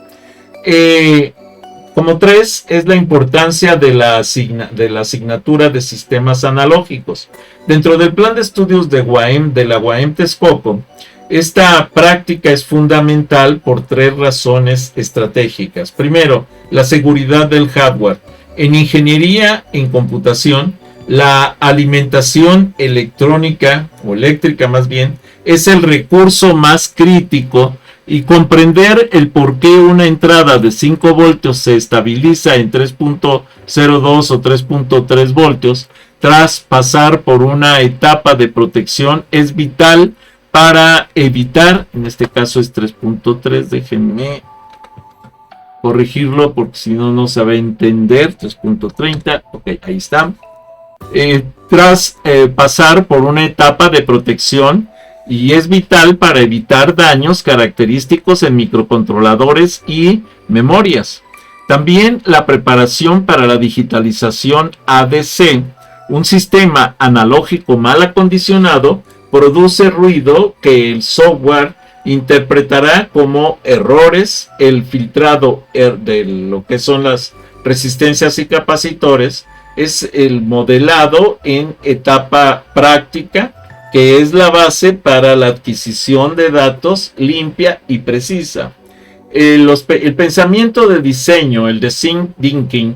Como 3 es la importancia de la asignatura de sistemas analógicos. Dentro del plan de estudios de la UAM Texcoco, esta práctica es fundamental por 3 razones estratégicas. Primero, la seguridad del hardware. En ingeniería en computación, la alimentación electrónica, o eléctrica más bien, es el recurso más crítico, y comprender el por qué una entrada de 5 voltios se estabiliza en 3.02 o 3.3 voltios tras pasar por una etapa de protección es vital para evitar, en este caso es 3.3, déjenme corregirlo porque si no, no se va a entender, 3.30, ok, ahí está. Tras pasar por una etapa de protección, y es vital para evitar daños característicos en microcontroladores y memorias. También la preparación para la digitalización ADC, un sistema analógico mal acondicionado, produce ruido que el software interpretará como errores. El filtrado de lo que son las resistencias y capacitores es el modelado en etapa práctica, que es la base para la adquisición de datos limpia y precisa. El pensamiento de diseño, el design thinking,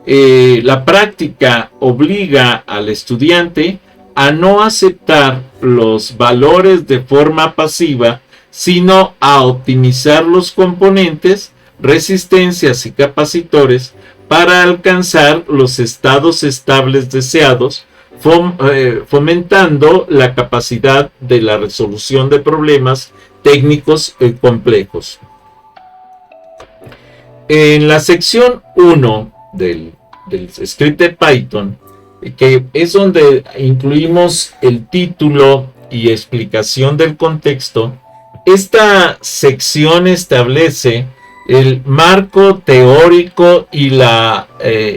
la práctica obliga al estudiante a no aceptar los valores de forma pasiva, sino a optimizar los componentes, resistencias y capacitores para alcanzar los estados estables deseados, fomentando la capacidad de la resolución de problemas técnicos complejos. En la sección 1 del script de Python, que es donde incluimos el título y explicación del contexto, esta sección establece el marco teórico y la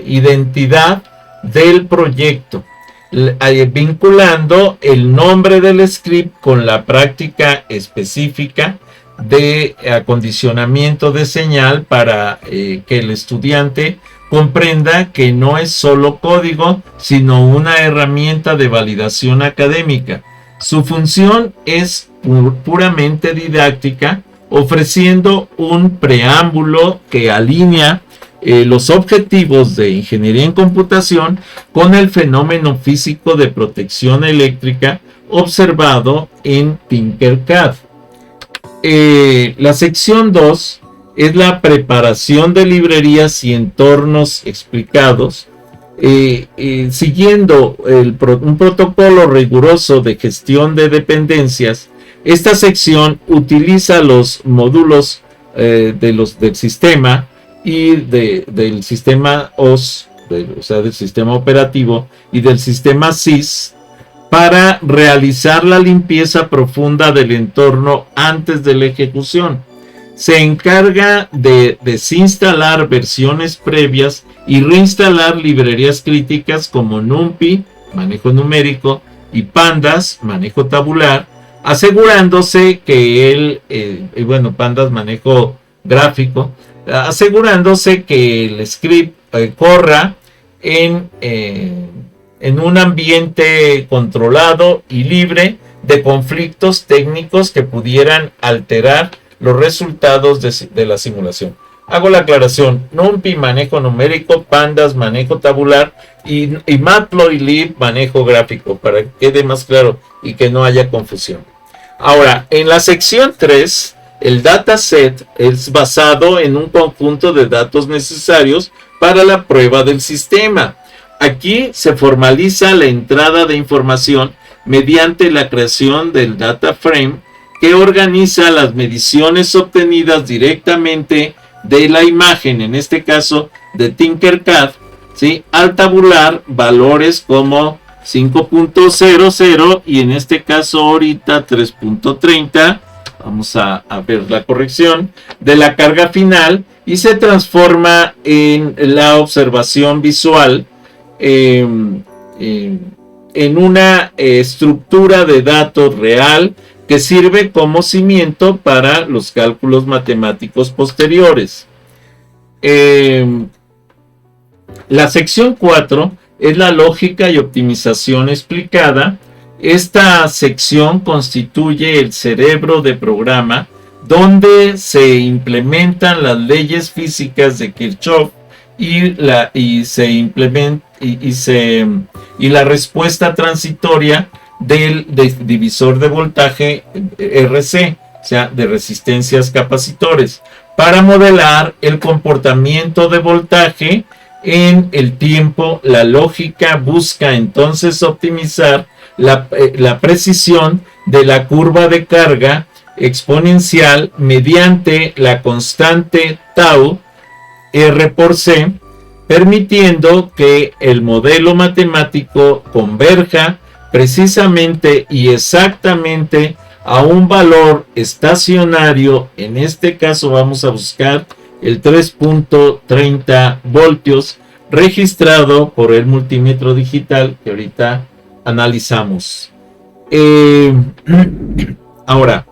identidad del proyecto, vinculando el nombre del script con la práctica específica de acondicionamiento de señal para que el estudiante comprenda que no es solo código, sino una herramienta de validación académica. Su función es puramente didáctica, ofreciendo un preámbulo que alinea los objetivos de ingeniería en computación con el fenómeno físico de protección eléctrica observado en Tinkercad. La sección 2 es la preparación de librerías y entornos explicados, siguiendo un protocolo riguroso de gestión de dependencias. Esta sección utiliza los módulos del sistema y del sistema OS, o sea, del sistema operativo, y del sistema sys para realizar la limpieza profunda del entorno antes de la ejecución. Se encarga de desinstalar versiones previas y reinstalar librerías críticas como NumPy, manejo numérico, y Pandas, manejo tabular, asegurándose que Pandas, manejo gráfico, asegurándose que el script corra en un ambiente controlado y libre de conflictos técnicos que pudieran alterar los resultados de la simulación. Hago la aclaración: NumPy, manejo numérico; Pandas, manejo tabular; y Matplotlib, manejo gráfico, para que quede más claro y que no haya confusión. Ahora, en la sección 3, el dataset es basado en un conjunto de datos necesarios para la prueba del sistema. Aquí se formaliza la entrada de información mediante la creación del data frame, que organiza las mediciones obtenidas directamente de la imagen, en este caso de Tinkercad, ¿sí?, al tabular valores como 5.00 y en este caso ahorita 3.30. Vamos a ver la corrección de la carga final, y se transforma en la observación visual en una estructura de datos real que sirve como cimiento para los cálculos matemáticos posteriores. La sección 4 es la lógica y optimización explicada. Esta sección constituye el cerebro de programa, donde se implementan las leyes físicas de Kirchhoff y la respuesta transitoria del divisor de voltaje RC, o sea, de resistencias capacitores, para modelar el comportamiento de voltaje en el tiempo. La lógica busca entonces optimizar la precisión de la curva de carga exponencial mediante la constante tau R por C, permitiendo que el modelo matemático converja precisamente y exactamente a un valor estacionario. En este caso vamos a buscar el 3.30 voltios registrado por el multímetro digital que ahorita analizamos. Ahora,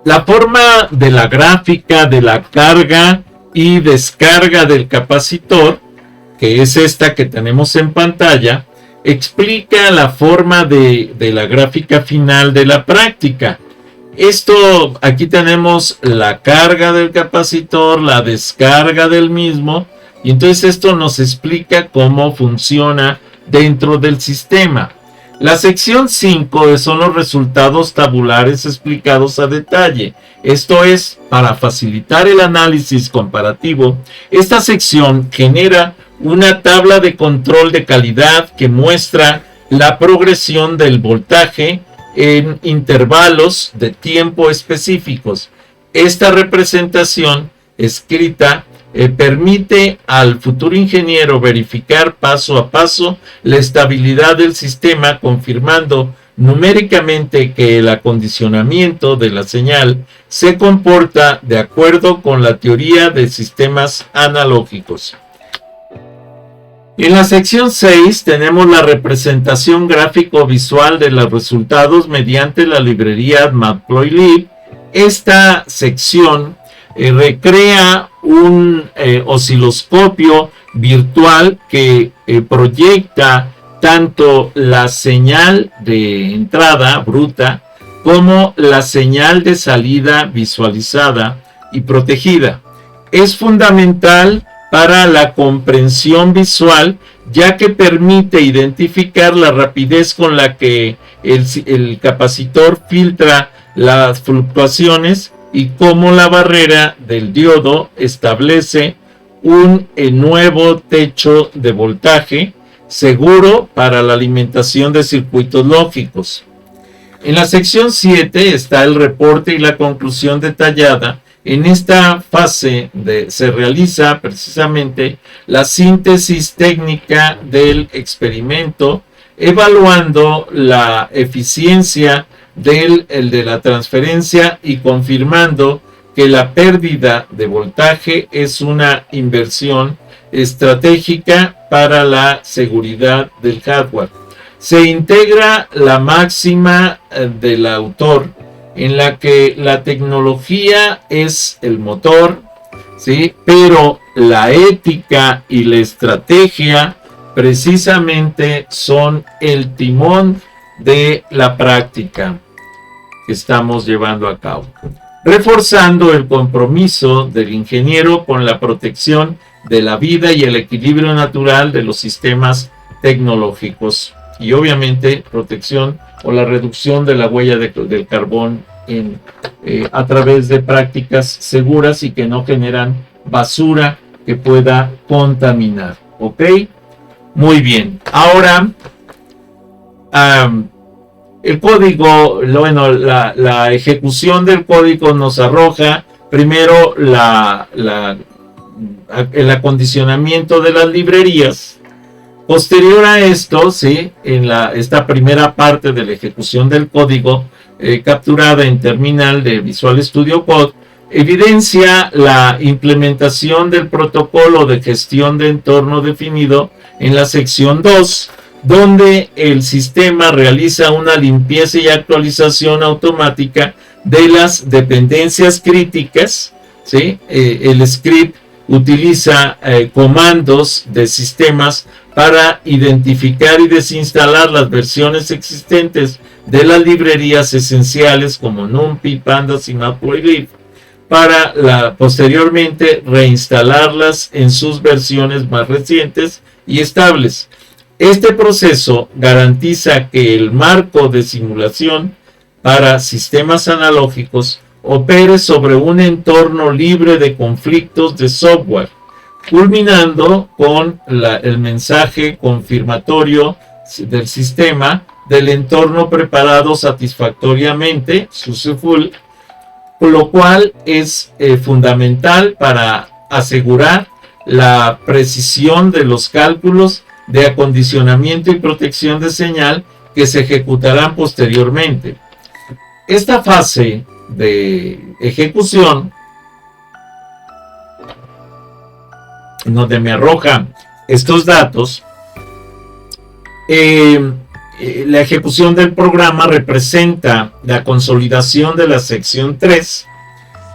la forma de la gráfica de la carga y descarga del capacitor, que es esta que tenemos en pantalla, explica la forma de la gráfica final de la práctica. Esto, aquí tenemos la carga del capacitor, la descarga del mismo, y entonces esto nos explica cómo funciona dentro del sistema. La sección 5 son los resultados tabulares explicados a detalle. Esto es, para facilitar el análisis comparativo, esta sección genera una tabla de control de calidad que muestra la progresión del voltaje en intervalos de tiempo específicos. Esta representación escrita permite al futuro ingeniero verificar paso a paso la estabilidad del sistema, confirmando numéricamente que el acondicionamiento de la señal se comporta de acuerdo con la teoría de sistemas analógicos. En la sección 6 tenemos la representación gráfico-visual de los resultados mediante la librería Matplotlib. Esta sección recrea un osciloscopio virtual que proyecta tanto la señal de entrada bruta como la señal de salida visualizada y protegida. Es fundamental para la comprensión visual, ya que permite identificar la rapidez con la que el capacitor filtra las fluctuaciones y cómo la barrera del diodo establece un nuevo techo de voltaje seguro para la alimentación de circuitos lógicos. En la sección 7 está el reporte y la conclusión detallada. En esta fase se realiza precisamente la síntesis técnica del experimento, evaluando la eficiencia de la transferencia y confirmando que la pérdida de voltaje es una inversión estratégica para la seguridad del hardware. Se integra la máxima del autor, en la que la tecnología es el motor, ¿sí? Pero la ética y la estrategia precisamente son el timón de la práctica que estamos llevando a cabo, reforzando el compromiso del ingeniero con la protección de la vida y el equilibrio natural de los sistemas tecnológicos y obviamente protección o la reducción de la huella del carbón a través de prácticas seguras y que no generan basura que pueda contaminar. ¿Ok? Muy bien. Ahora, el código, bueno, la ejecución del código nos arroja primero el acondicionamiento de las librerías. Posterior a esto, ¿sí? Esta primera parte de la ejecución del código capturada en terminal de Visual Studio Code, evidencia la implementación del protocolo de gestión de entorno definido en la sección 2, donde el sistema realiza una limpieza y actualización automática de las dependencias críticas, ¿sí? El script utiliza comandos de sistemas para identificar y desinstalar las versiones existentes de las librerías esenciales como NumPy, Pandas y Matplotlib, para posteriormente reinstalarlas en sus versiones más recientes y estables. Este proceso garantiza que el marco de simulación para sistemas analógicos opere sobre un entorno libre de conflictos de software, culminando con el mensaje confirmatorio del sistema del entorno preparado satisfactoriamente, successful, lo cual es fundamental para asegurar la precisión de los cálculos de acondicionamiento y protección de señal que se ejecutarán posteriormente. Esta fase de ejecución, donde me arrojan estos datos, la ejecución del programa representa la consolidación de la sección 3,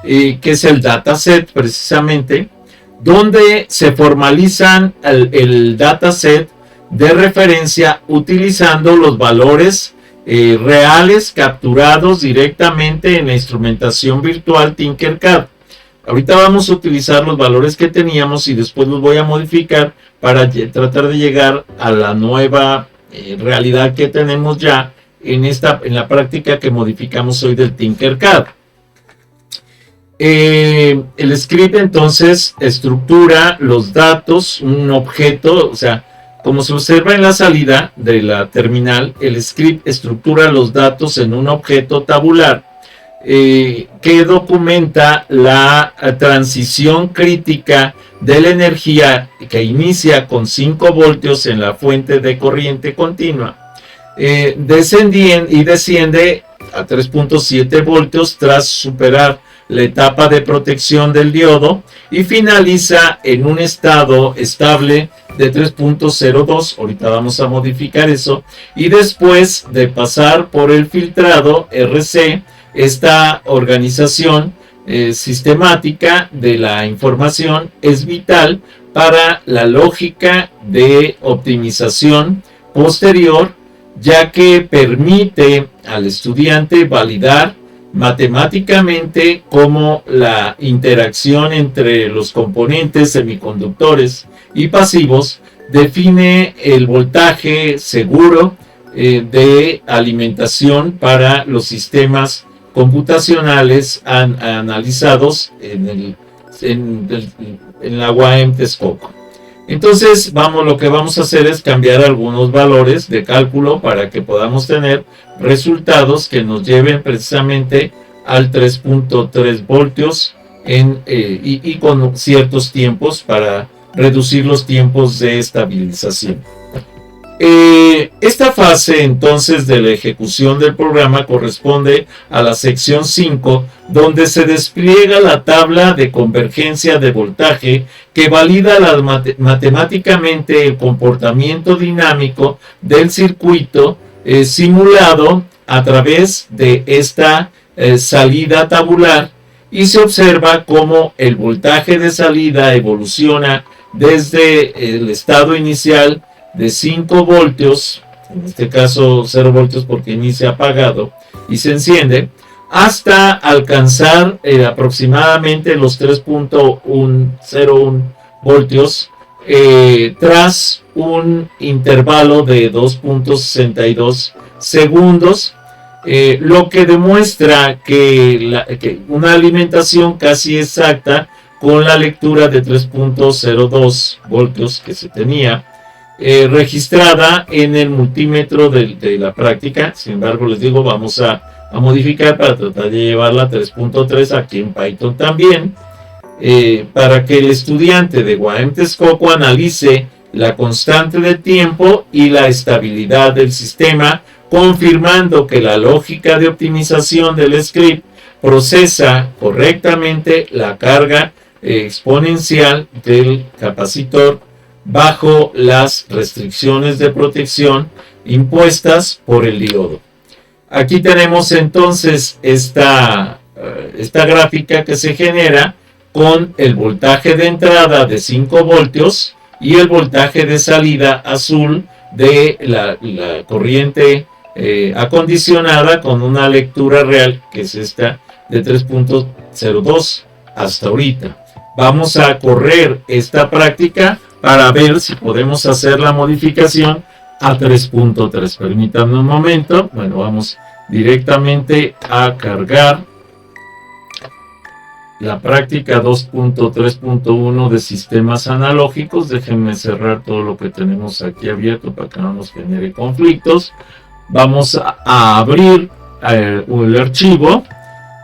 que es el dataset precisamente, donde se formalizan el dataset de referencia utilizando los valores reales capturados directamente en la instrumentación virtual Tinkercad. Ahorita vamos a utilizar los valores que teníamos y después los voy a modificar para tratar de llegar a la nueva realidad que tenemos ya en la práctica que modificamos hoy del Tinkercad. El script entonces estructura los datos, un objeto, o sea, como se observa en la salida de la terminal, el script estructura los datos en un objeto tabular que documenta la transición crítica de la energía que inicia con 5 voltios en la fuente de corriente continua, desciende a 3.7 voltios tras superar la etapa de protección del diodo y finaliza en un estado estable de 3.02, ahorita vamos a modificar eso, y después de pasar por el filtrado RC, esta organización sistemática de la información es vital para la lógica de optimización posterior, ya que permite al estudiante validar matemáticamente cómo la interacción entre los componentes semiconductores y pasivos define el voltaje seguro de alimentación para los sistemas computacionales analizados en la UAM Texcoco. Entonces, lo que vamos a hacer es cambiar algunos valores de cálculo para que podamos tener resultados que nos lleven precisamente al 3.3 voltios y con ciertos tiempos para reducir los tiempos de estabilización. Esta fase entonces de la ejecución del programa corresponde a la sección 5, donde se despliega la tabla de convergencia de voltaje que valida matemáticamente el comportamiento dinámico del circuito simulado a través de esta salida tabular, y se observa cómo el voltaje de salida evoluciona desde el estado inicial de 5 voltios, en este caso 0 voltios porque inicia apagado y se enciende, hasta alcanzar aproximadamente los 3.01 voltios tras un intervalo de 2.62 segundos, lo que demuestra que una alimentación casi exacta con la lectura de 3.02 voltios que se tenía registrada en el multímetro de la práctica. Sin embargo, les digo, vamos a modificar para tratar de llevarla a 3.3 aquí en Python también, para que el estudiante de UAM Texcoco analice la constante de tiempo y la estabilidad del sistema, confirmando que la lógica de optimización del script procesa correctamente la carga exponencial del capacitor bajo las restricciones de protección impuestas por el diodo. Aquí tenemos entonces esta gráfica que se genera con el voltaje de entrada de 5 voltios y el voltaje de salida azul de la corriente acondicionada con una lectura real que es esta de 3.02 hasta ahorita. Vamos a correr esta práctica para ver si podemos hacer la modificación a 3.3. Permítanme un momento. Bueno, vamos directamente a cargar la práctica 2.3.1 de sistemas analógicos. Déjenme cerrar todo lo que tenemos aquí abierto para que no nos genere conflictos. Vamos a abrir el archivo.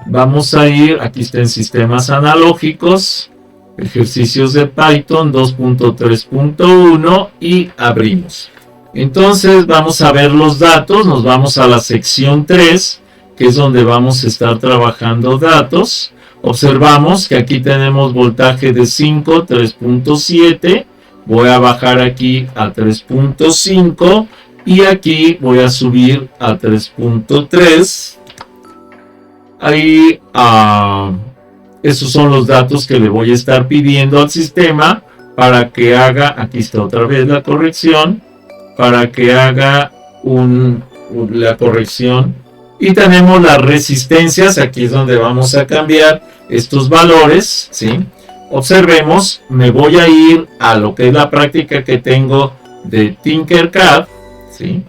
Vamos a ir, aquí está en sistemas analógicos, ejercicios de Python 2.3.1 y abrimos. Entonces vamos a ver los datos, nos vamos a la sección 3, que es donde vamos a estar trabajando datos. Observamos que aquí tenemos voltaje de 5, 3.7, voy a bajar aquí a 3.5 y aquí voy a subir a 3.3. Ahí esos son los datos que le voy a estar pidiendo al sistema para que haga, aquí está otra vez la corrección, para que haga la corrección. Y tenemos las resistencias, aquí es donde vamos a cambiar estos valores, ¿sí? Observemos, me voy a ir a lo que es la práctica que tengo de Tinkercad ¿sí?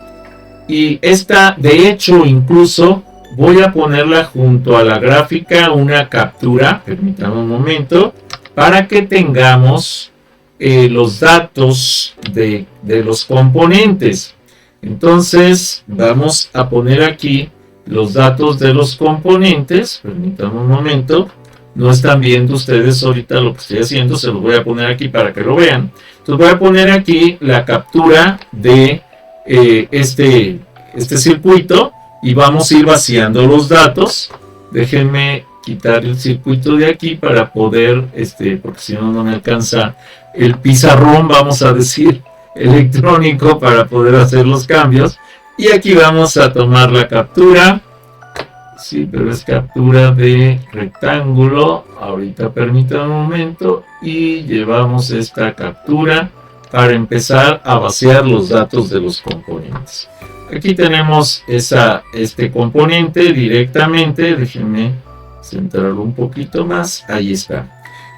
Y esta, de hecho, incluso voy a ponerla junto a la gráfica, una captura, permítanme un momento, para que tengamos los datos de los componentes. Entonces vamos a poner aquí los datos de los componentes. Permítanme un momento. No están viendo ustedes ahorita lo que estoy haciendo, se los voy a poner aquí para que lo vean. Entonces voy a poner aquí la captura de este circuito y vamos a ir vaciando los datos. Déjenme quitar el circuito de aquí para poder, porque si no, no me alcanza el pizarrón, vamos a decir, electrónico para poder hacer los cambios. Y aquí vamos a tomar la captura. Sí, pero es captura de rectángulo. Ahorita permítanme un momento y llevamos esta captura para empezar a vaciar los datos de los componentes. Aquí tenemos este componente directamente. Déjenme centrarlo un poquito más. Ahí está.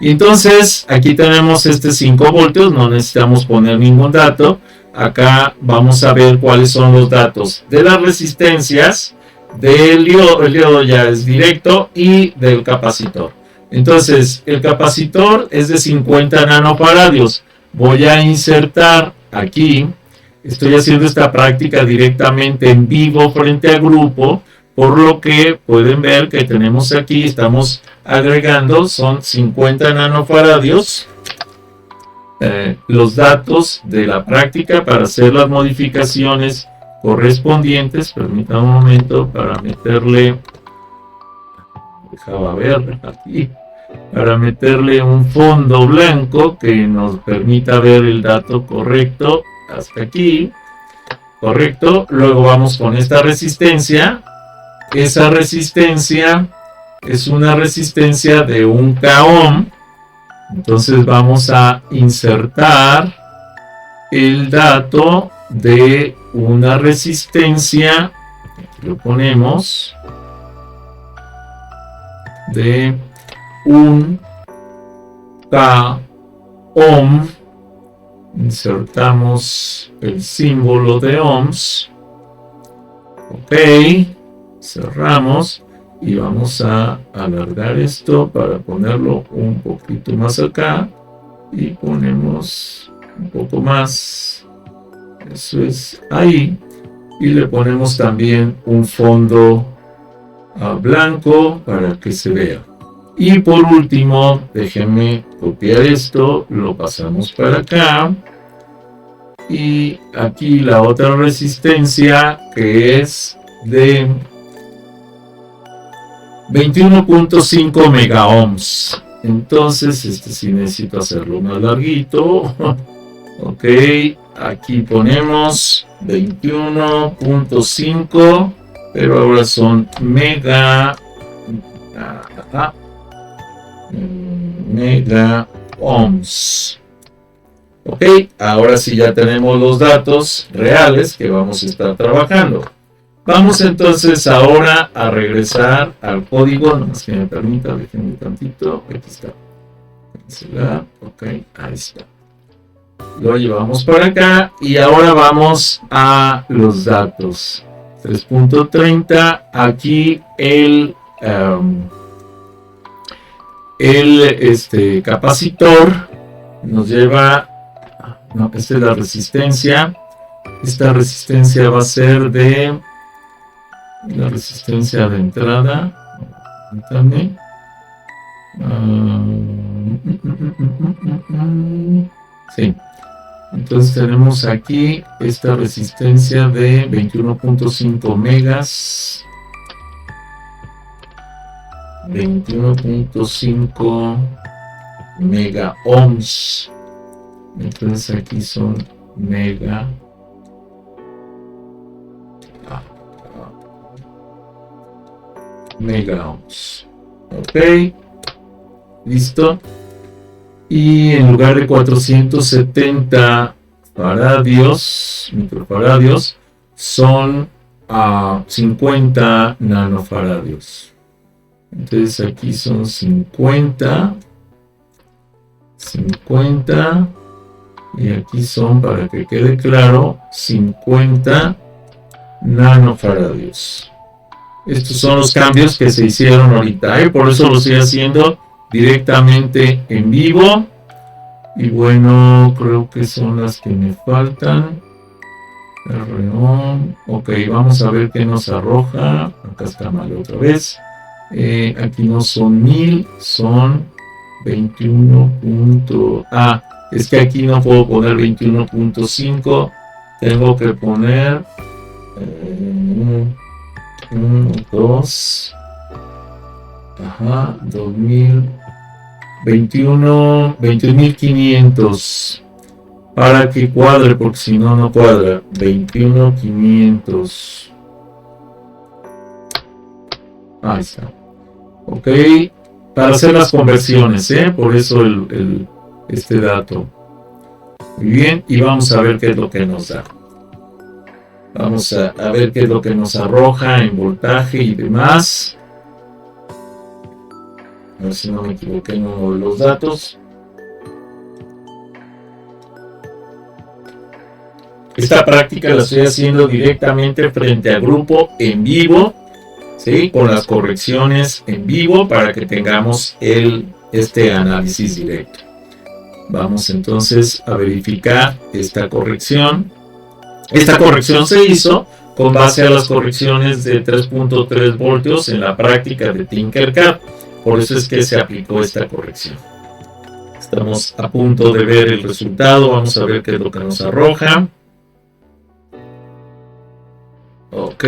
Y entonces aquí tenemos 5 voltios. No necesitamos poner ningún dato. Acá vamos a ver cuáles son los datos de las resistencias, del diodo. El diodo ya es directo, y del capacitor. Entonces el capacitor es de 50 nanofaradios. Voy a insertar aquí, estoy haciendo esta práctica directamente en vivo frente a grupo, por lo que pueden ver que tenemos aquí, estamos agregando, son 50 nanofaradios, los datos de la práctica para hacer las modificaciones correspondientes. Permítanme un momento para meterle, dejaba ver aquí, para meterle un fondo blanco que nos permita ver el dato correcto hasta aquí. Correcto. Luego vamos con esta resistencia. Esa resistencia es una resistencia de 1 ohm. Entonces vamos a insertar el dato de una resistencia, aquí lo ponemos, de 1 ohm. Insertamos el símbolo de ohms. Ok, cerramos y vamos a alargar esto para ponerlo un poquito más acá y ponemos un poco más. Eso es ahí. Y le ponemos también un fondo blanco para que se vea. Y por último, déjenme copiar esto, lo pasamos para acá. Y aquí la otra resistencia, que es de 21.5 megaohms. Entonces, sí necesito hacerlo más larguito. Ok, aquí ponemos 21.5, pero ahora son mega ohms. Ok, ahora sí ya tenemos los datos reales que vamos a estar trabajando. Vamos entonces ahora a regresar al código, nomás que me permita, déjenme un tantito, aquí está. Cancelar, ok, ahí está. Lo llevamos para acá y ahora vamos a los datos. 3.30, aquí el capacitor nos lleva, no, esta es la resistencia. Esta resistencia va a ser de la resistencia de entrada. Permítanme. Sí. Entonces tenemos aquí esta resistencia de 21.5 megas. 21.5 mega ohms. Entonces aquí son mega ohms. Ok, listo. Y en lugar de 470 microfaradios, son 50 nanofaradios. Entonces aquí son 50 Y aquí son, para que quede claro, 50 nanofaradios. Estos son los cambios que se hicieron ahorita, ¿eh? Por eso lo estoy haciendo directamente en vivo. Y bueno, creo que son las que me faltan. R-ON. Ok, vamos a ver qué nos arroja. Acá está mal otra vez. Aquí no son 1000, son 21. Es que aquí no puedo poner 21.5. Tengo que poner 2. Ajá, 21.500 para que cuadre, porque si no, no cuadra. 21.500. Ahí está. Ok, para hacer las conversiones, por eso este dato. Muy bien, y vamos a ver qué es lo que nos da. Vamos a ver qué es lo que nos arroja en voltaje y demás. A ver si no me equivoqué en uno de los datos. Esta práctica la estoy haciendo directamente frente al grupo en vivo, ¿sí? Con las correcciones en vivo para que tengamos este análisis directo. Vamos entonces a verificar esta corrección. Esta corrección se hizo con base a las correcciones de 3.3 voltios en la práctica de Tinkercad. Por eso es que se aplicó esta corrección. Estamos a punto de ver el resultado. Vamos a ver qué es lo que nos arroja. Ok.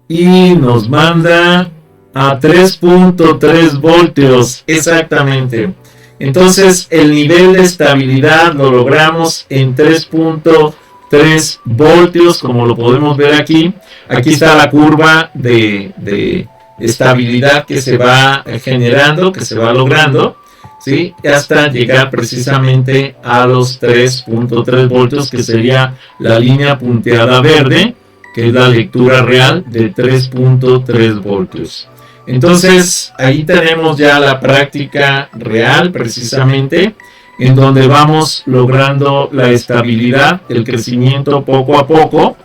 Y nos manda a 3.3 voltios. Exactamente. Entonces el nivel de estabilidad lo logramos en 3.3 voltios, como lo podemos ver aquí. Aquí está la curva de estabilidad que se va generando, que se va logrando, ¿sí? Hasta llegar precisamente a los 3.3 voltios, que sería la línea punteada verde, que es la lectura real de 3.3 voltios. Entonces, ahí tenemos ya la práctica real, precisamente, en donde vamos logrando la estabilidad, el crecimiento poco a poco.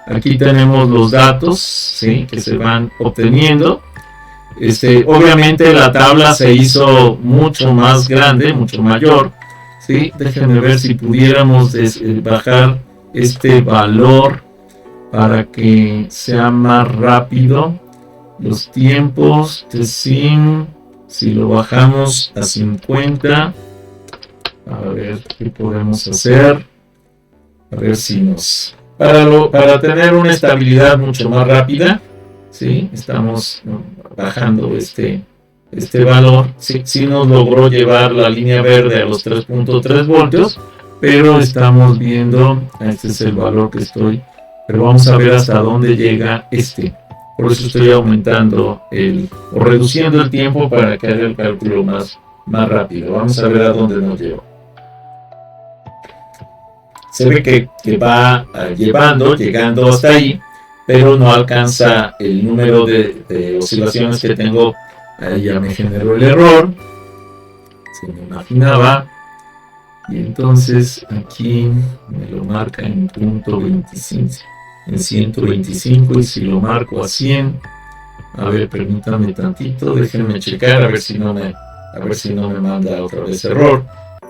Aquí tenemos los datos, ¿sí? Que se van obteniendo. Obviamente la tabla se hizo mucho más grande, mucho mayor, ¿sí? Déjenme ver si pudiéramos bajar este valor para que sea más rápido. Los tiempos de sim, si lo bajamos a 50, a ver qué podemos hacer. A ver si nos... Para tener una estabilidad mucho más rápida, ¿sí? Estamos bajando este valor. Sí nos logró llevar la línea verde a los 3.3 voltios, pero estamos viendo, este es el valor que estoy, pero vamos a ver hasta dónde llega Por eso estoy aumentando o reduciendo el tiempo para que haga el cálculo más rápido. Vamos a ver a dónde nos lleva. Se ve que va llegando hasta ahí, pero no alcanza el número de oscilaciones que tengo. Ahí ya me generó el error, se me imaginaba, y entonces aquí me lo marca en punto 25, en 125, y si lo marco a 100, a ver, permítanme tantito, déjenme checar a ver si no me manda otra vez error.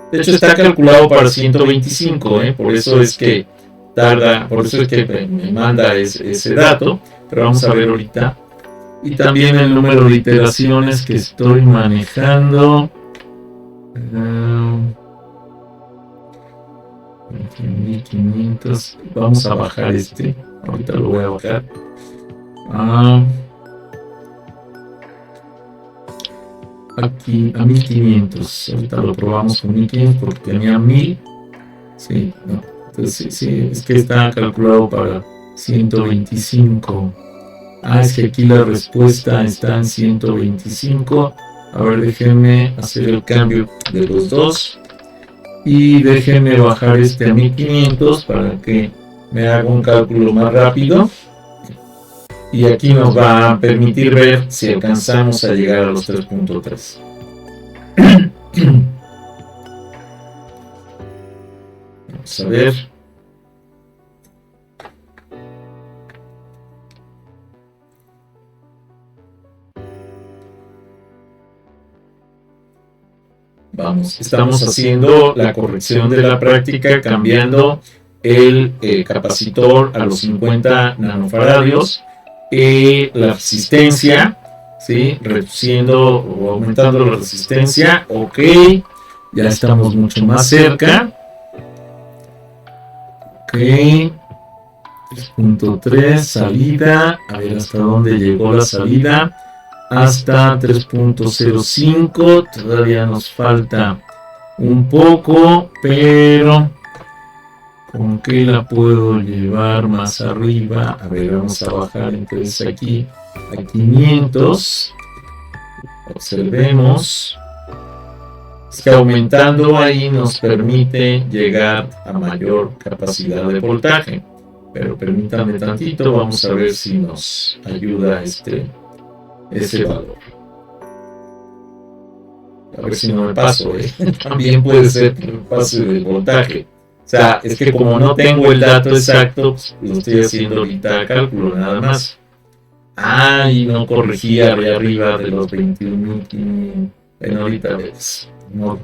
De hecho está calculado para 125, por eso es que tarda, por eso es que me manda ese dato, pero vamos a ver ahorita. Y también el número de iteraciones que estoy manejando. 1500. Vamos a bajar ahorita lo voy a bajar aquí a 1500. Ahorita lo probamos con 1500 porque tenía 1000. Sí, no. Entonces sí, es que está calculado para 125. Es que aquí la respuesta está en 125. A ver, déjenme hacer el cambio de los dos. Y déjenme bajar a 1500 para que me haga un cálculo más rápido. Y aquí nos va a permitir ver si alcanzamos a llegar a los 3.3. Vamos a ver. Estamos haciendo la corrección de la práctica cambiando el capacitor a los 50 nanofaradios, la resistencia, ¿sí? Reduciendo o aumentando la resistencia. Ok, ya estamos mucho más cerca. Ok, 3.3, salida, a ver hasta dónde llegó la salida. Hasta 3.05, todavía nos falta un poco, pero ¿con qué la puedo llevar más arriba? A ver, vamos a bajar entonces aquí a 500. Observemos. Es que aumentando ahí nos permite llegar a mayor capacidad de voltaje. Pero permítanme tantito, vamos a ver si nos ayuda ese valor. A ver si no me paso, también puede ser que me pase del voltaje. O sea, es que como no tengo el dato exacto, pues lo estoy haciendo ahorita cálculo nada más. Y no corregía de arriba de los 21.500. Bueno, ahorita ves. No.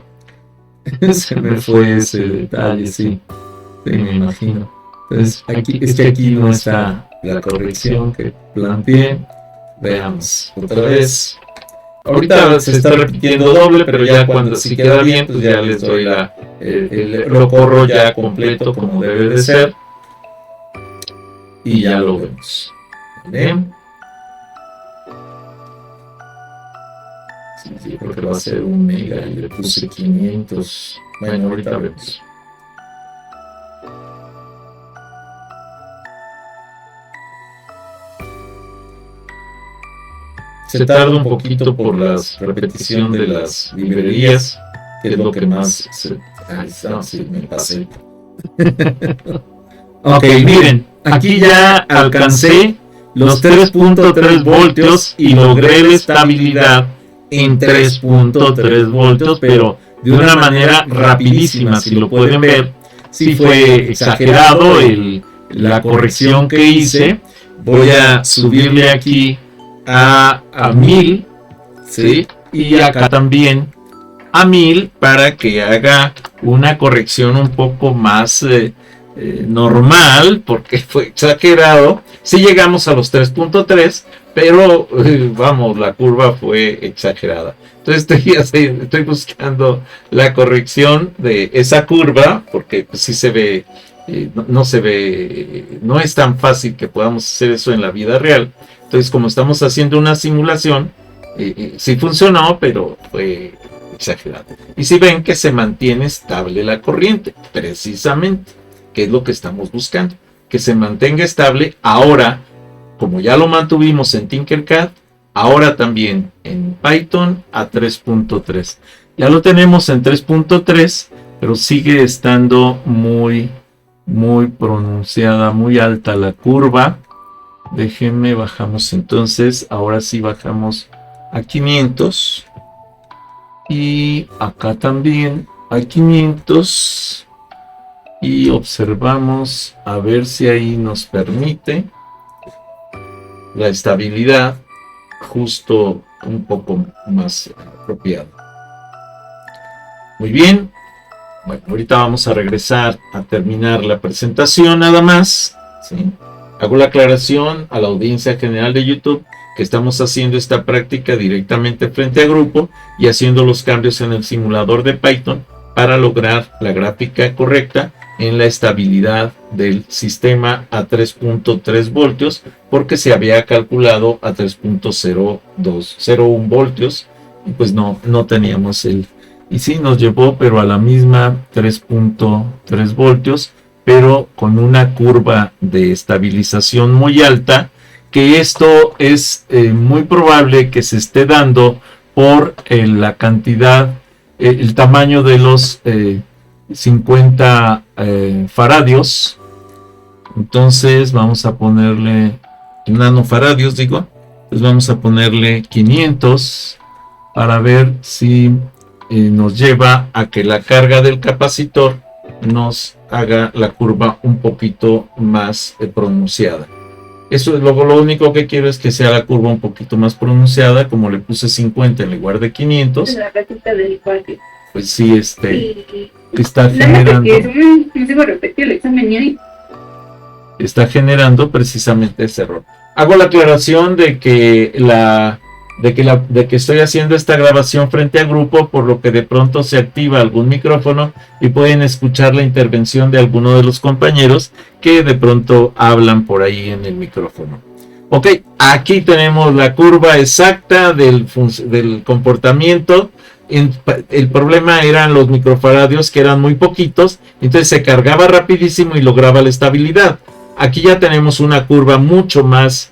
Se me fue ese detalle, sí, me imagino. Entonces, aquí no está la corrección que planteé. Veamos otra vez. Ahorita se está repitiendo doble, pero ya cuando si queda bien, pues ya les doy lo corro ya completo como debe de ser. Y ya lo vemos. ¿Vale? Sí, yo creo que va a ser 1 mega y le puse 500. Bueno, ahorita vemos. Se tarda un poquito por la repetición de las librerías, que es lo que más sí, me pasé. Ok, miren, aquí ya alcancé los 3.3 voltios y logré la estabilidad en 3.3 voltios, pero de una manera rapidísima. Si lo pueden ver, sí fue exagerado la corrección que hice. Voy a subirle aquí a 1000, ¿sí? Y acá también a 1000 para que haga una corrección un poco más normal, porque fue exagerado. Sí llegamos a los 3.3, pero vamos, la curva fue exagerada. Entonces estoy buscando la corrección de esa curva, porque pues, sí se ve, no se ve, no es tan fácil que podamos hacer eso en la vida real. Entonces, como estamos haciendo una simulación, sí funcionó, pero fue exagerado. Y si ven que se mantiene estable la corriente, precisamente, que es lo que estamos buscando, que se mantenga estable. Ahora, como ya lo mantuvimos en Tinkercad, ahora también en Python a 3.3. Ya lo tenemos en 3.3, pero sigue estando muy pronunciada, muy alta la curva. Déjenme, bajamos entonces, ahora sí bajamos a 500 y acá también a 500 y observamos a ver si ahí nos permite la estabilidad justo un poco más apropiada. Muy bien, bueno, ahorita vamos a regresar a terminar la presentación nada más, ¿sí? Hago la aclaración a la audiencia general de YouTube que estamos haciendo esta práctica directamente frente a grupo y haciendo los cambios en el simulador de Python para lograr la gráfica correcta en la estabilidad del sistema a 3.3 voltios porque se había calculado a 3.01 voltios y pues no teníamos y sí nos llevó pero a la misma 3.3 voltios pero con una curva de estabilización muy alta, que esto es muy probable que se esté dando por la cantidad, el tamaño de los 50 faradios. Entonces vamos a ponerle nanofaradios, pues vamos a ponerle 500 para ver si nos lleva a que la carga del capacitor nos haga la curva un poquito más pronunciada. Eso es lo único que quiero, es que sea la curva un poquito más pronunciada. Como le puse 50 en lugar de 500, la ratita del parque. Pues sí, está generando precisamente ese error. Hago la aclaración de que estoy haciendo esta grabación frente a grupo, por lo que de pronto se activa algún micrófono y pueden escuchar la intervención de alguno de los compañeros que de pronto hablan por ahí en el micrófono. Ok, aquí tenemos la curva exacta del comportamiento. El problema eran los microfaradios, que eran muy poquitos, entonces se cargaba rapidísimo y lograba la estabilidad. Aquí ya tenemos una curva mucho más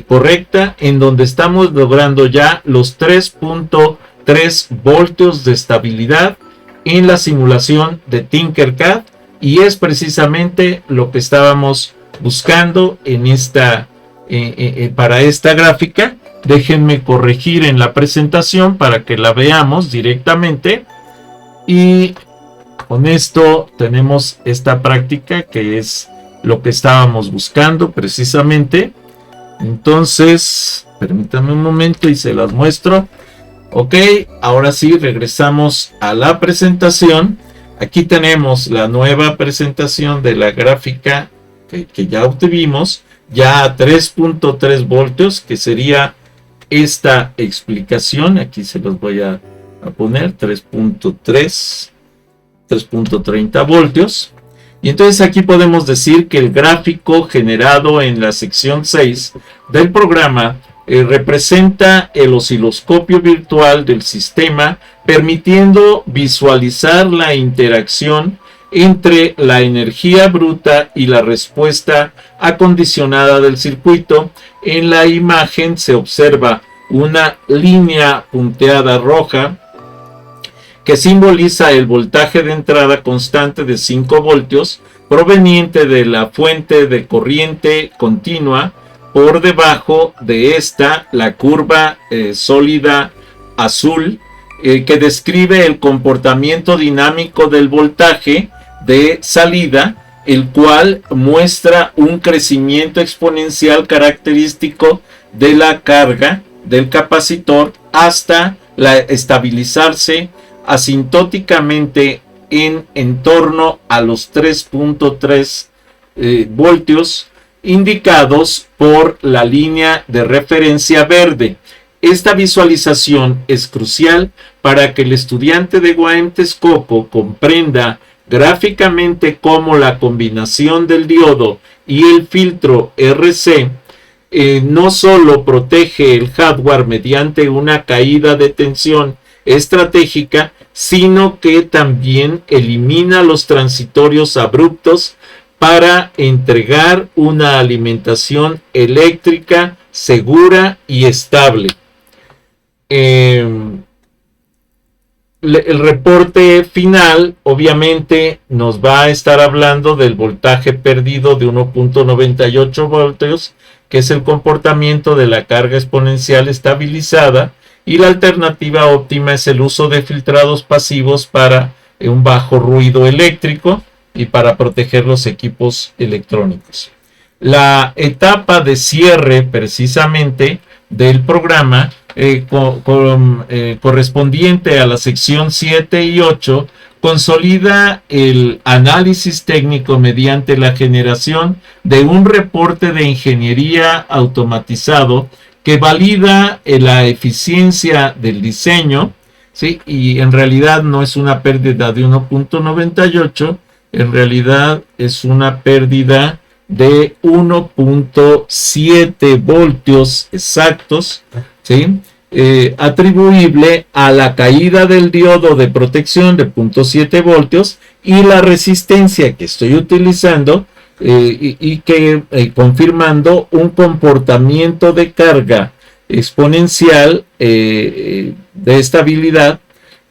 correcta, en donde estamos logrando ya los 3.3 voltios de estabilidad en la simulación de Tinkercad, y es precisamente lo que estábamos buscando en para esta gráfica. Déjenme corregir en la presentación para que la veamos directamente, y con esto tenemos esta práctica que es lo que estábamos buscando precisamente. Entonces, permítanme un momento y se las muestro. Ok, ahora sí, regresamos a la presentación. Aquí tenemos la nueva presentación de la gráfica que ya obtuvimos, ya a 3.3 voltios, que sería esta explicación. Aquí se los voy a poner 3.30 voltios. Y entonces aquí podemos decir que el gráfico generado en la sección 6 del programa representa el osciloscopio virtual del sistema, permitiendo visualizar la interacción entre la energía bruta y la respuesta acondicionada del circuito. En la imagen se observa una línea punteada roja que simboliza el voltaje de entrada constante de 5 voltios proveniente de la fuente de corriente continua. Por debajo de esta, la curva sólida azul que describe el comportamiento dinámico del voltaje de salida, el cual muestra un crecimiento exponencial característico de la carga del capacitor hasta estabilizarse asintóticamente en torno a los 3.3 voltios indicados por la línea de referencia verde. Esta visualización es crucial para que el estudiante de Guaem Texcoco comprenda gráficamente cómo la combinación del diodo y el filtro RC no solo protege el hardware mediante una caída de tensión estratégica, sino que también elimina los transitorios abruptos para entregar una alimentación eléctrica segura y estable. El reporte final obviamente nos va a estar hablando del voltaje perdido de 1.98 voltios, que es el comportamiento de la carga exponencial estabilizada, y la alternativa óptima es el uso de filtrados pasivos para un bajo ruido eléctrico y para proteger los equipos electrónicos. La etapa de cierre precisamente del programa correspondiente a la sección 7 y 8 consolida el análisis técnico mediante la generación de un reporte de ingeniería automatizado que valida la eficiencia del diseño, ¿sí? Y en realidad no es una pérdida de 1.98, en realidad es una pérdida de 1.7 voltios exactos, ¿sí? Atribuible a la caída del diodo de protección de 0.7 voltios y la resistencia que estoy utilizando, y que confirmando un comportamiento de carga exponencial de estabilidad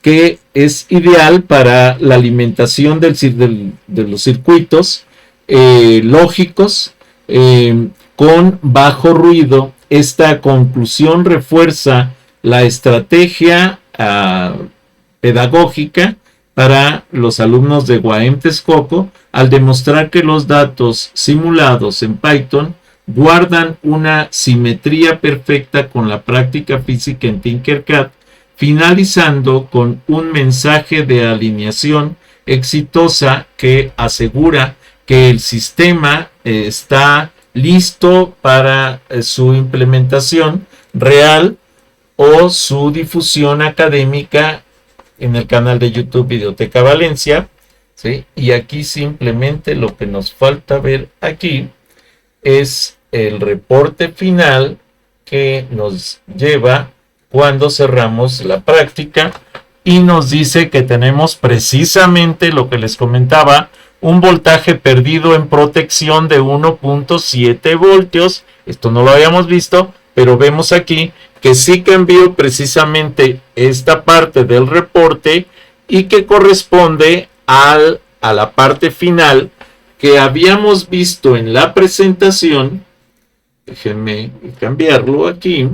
que es ideal para la alimentación de los circuitos lógicos con bajo ruido. Esta conclusión refuerza la estrategia pedagógica para los alumnos de UAM Texcoco al demostrar que los datos simulados en Python guardan una simetría perfecta con la práctica física en Tinkercad, finalizando con un mensaje de alineación exitosa que asegura que el sistema está listo para su implementación real o su difusión académica en el canal de YouTube Videoteca Valencia, ¿sí? Y aquí simplemente lo que nos falta ver aquí es el reporte final que nos lleva cuando cerramos la práctica y nos dice que tenemos precisamente lo que les comentaba, un voltaje perdido en protección de 1.7 voltios. Esto no lo habíamos visto, pero vemos aquí que sí cambió precisamente esta parte del reporte y que corresponde a la parte final que habíamos visto en la presentación. Déjenme cambiarlo aquí.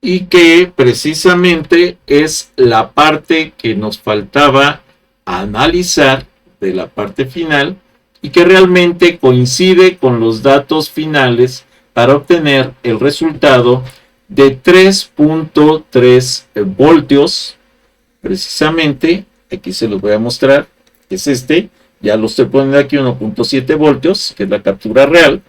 Y que precisamente es la parte que nos faltaba analizar de la parte final y que realmente coincide con los datos finales para obtener el resultado de 3.3 voltios. Precisamente, aquí se los voy a mostrar, es este, ya lo estoy poniendo aquí, 1.7 voltios, que es la captura real.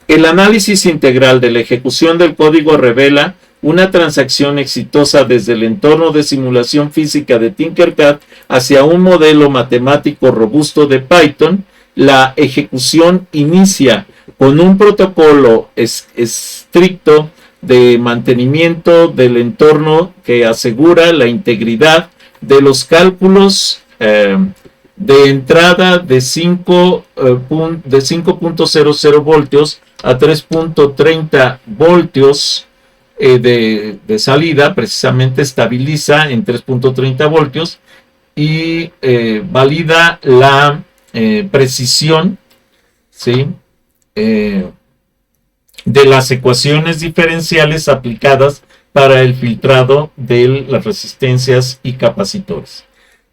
El análisis integral de la ejecución del código revela una transacción exitosa desde el entorno de simulación física de Tinkercad hacia un modelo matemático robusto de Python. La ejecución inicia con un protocolo estricto de mantenimiento del entorno que asegura la integridad de los cálculos de entrada de 5.00 voltios a 3.30 voltios de salida. Precisamente estabiliza en 3.30 voltios y valida la precisión, ¿sí? De las ecuaciones diferenciales aplicadas para el filtrado de las resistencias y capacitores.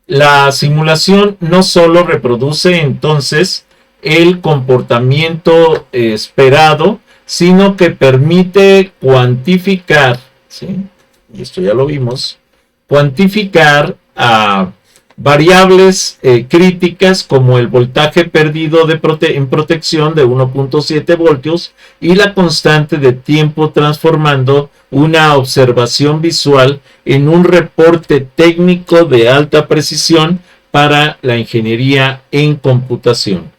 La simulación no solo reproduce entonces el comportamiento esperado, sino que permite cuantificar, ¿sí? Y esto ya lo vimos, cuantificar variables críticas como el voltaje perdido en protección de 1.7 voltios y la constante de tiempo, transformando una observación visual en un reporte técnico de alta precisión para la ingeniería en computación.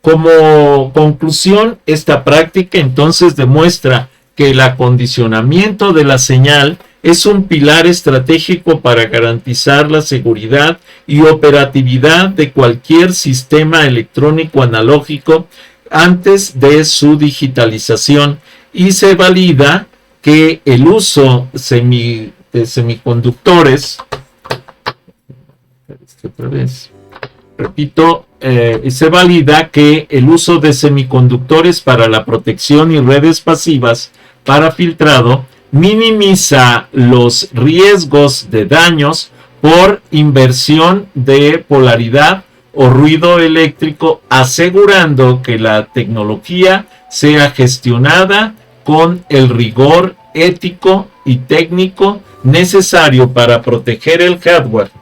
Como conclusión, esta práctica entonces demuestra que el acondicionamiento de la señal es un pilar estratégico para garantizar la seguridad y operatividad de cualquier sistema electrónico analógico antes de su digitalización, y se valida que el uso de semiconductores, se valida que el uso de semiconductores para la protección y redes pasivas para filtrado minimiza los riesgos de daños por inversión de polaridad o ruido eléctrico, asegurando que la tecnología sea gestionada con el rigor ético y técnico necesario para proteger el hardware.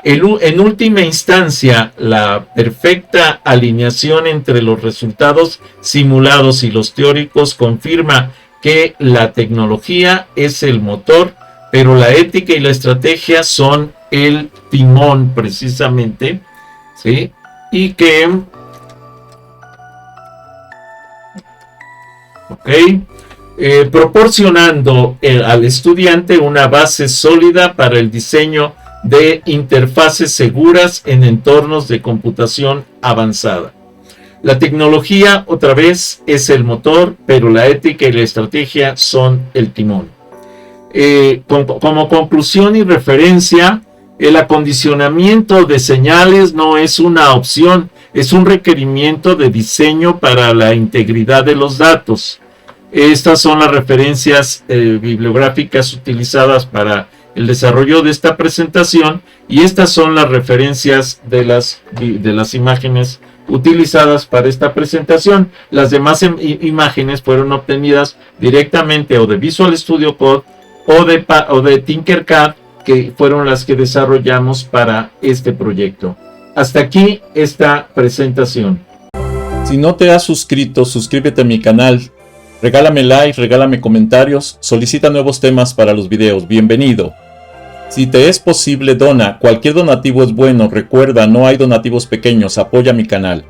En última instancia, la perfecta alineación entre los resultados simulados y los teóricos confirma que la tecnología es el motor, pero la ética y la estrategia son el timón precisamente, ¿sí? Y que proporcionando al estudiante una base sólida para el diseño de interfaces seguras en entornos de computación avanzada. La tecnología, otra vez, es el motor, pero la ética y la estrategia son el timón. Como conclusión y referencia, el acondicionamiento de señales no es una opción, es un requerimiento de diseño para la integridad de los datos. Estas son las referencias bibliográficas utilizadas para el desarrollo de esta presentación, y estas son las referencias de las imágenes utilizadas para esta presentación. Las demás imágenes fueron obtenidas directamente o de Visual Studio Code o de Tinkercad, que fueron las que desarrollamos para este proyecto. Hasta aquí esta presentación. Si no te has suscrito, suscríbete a mi canal. Regálame like, regálame comentarios, solicita nuevos temas para los videos. Bienvenido. Si te es posible, dona. Cualquier donativo es bueno. Recuerda, no hay donativos pequeños. Apoya mi canal.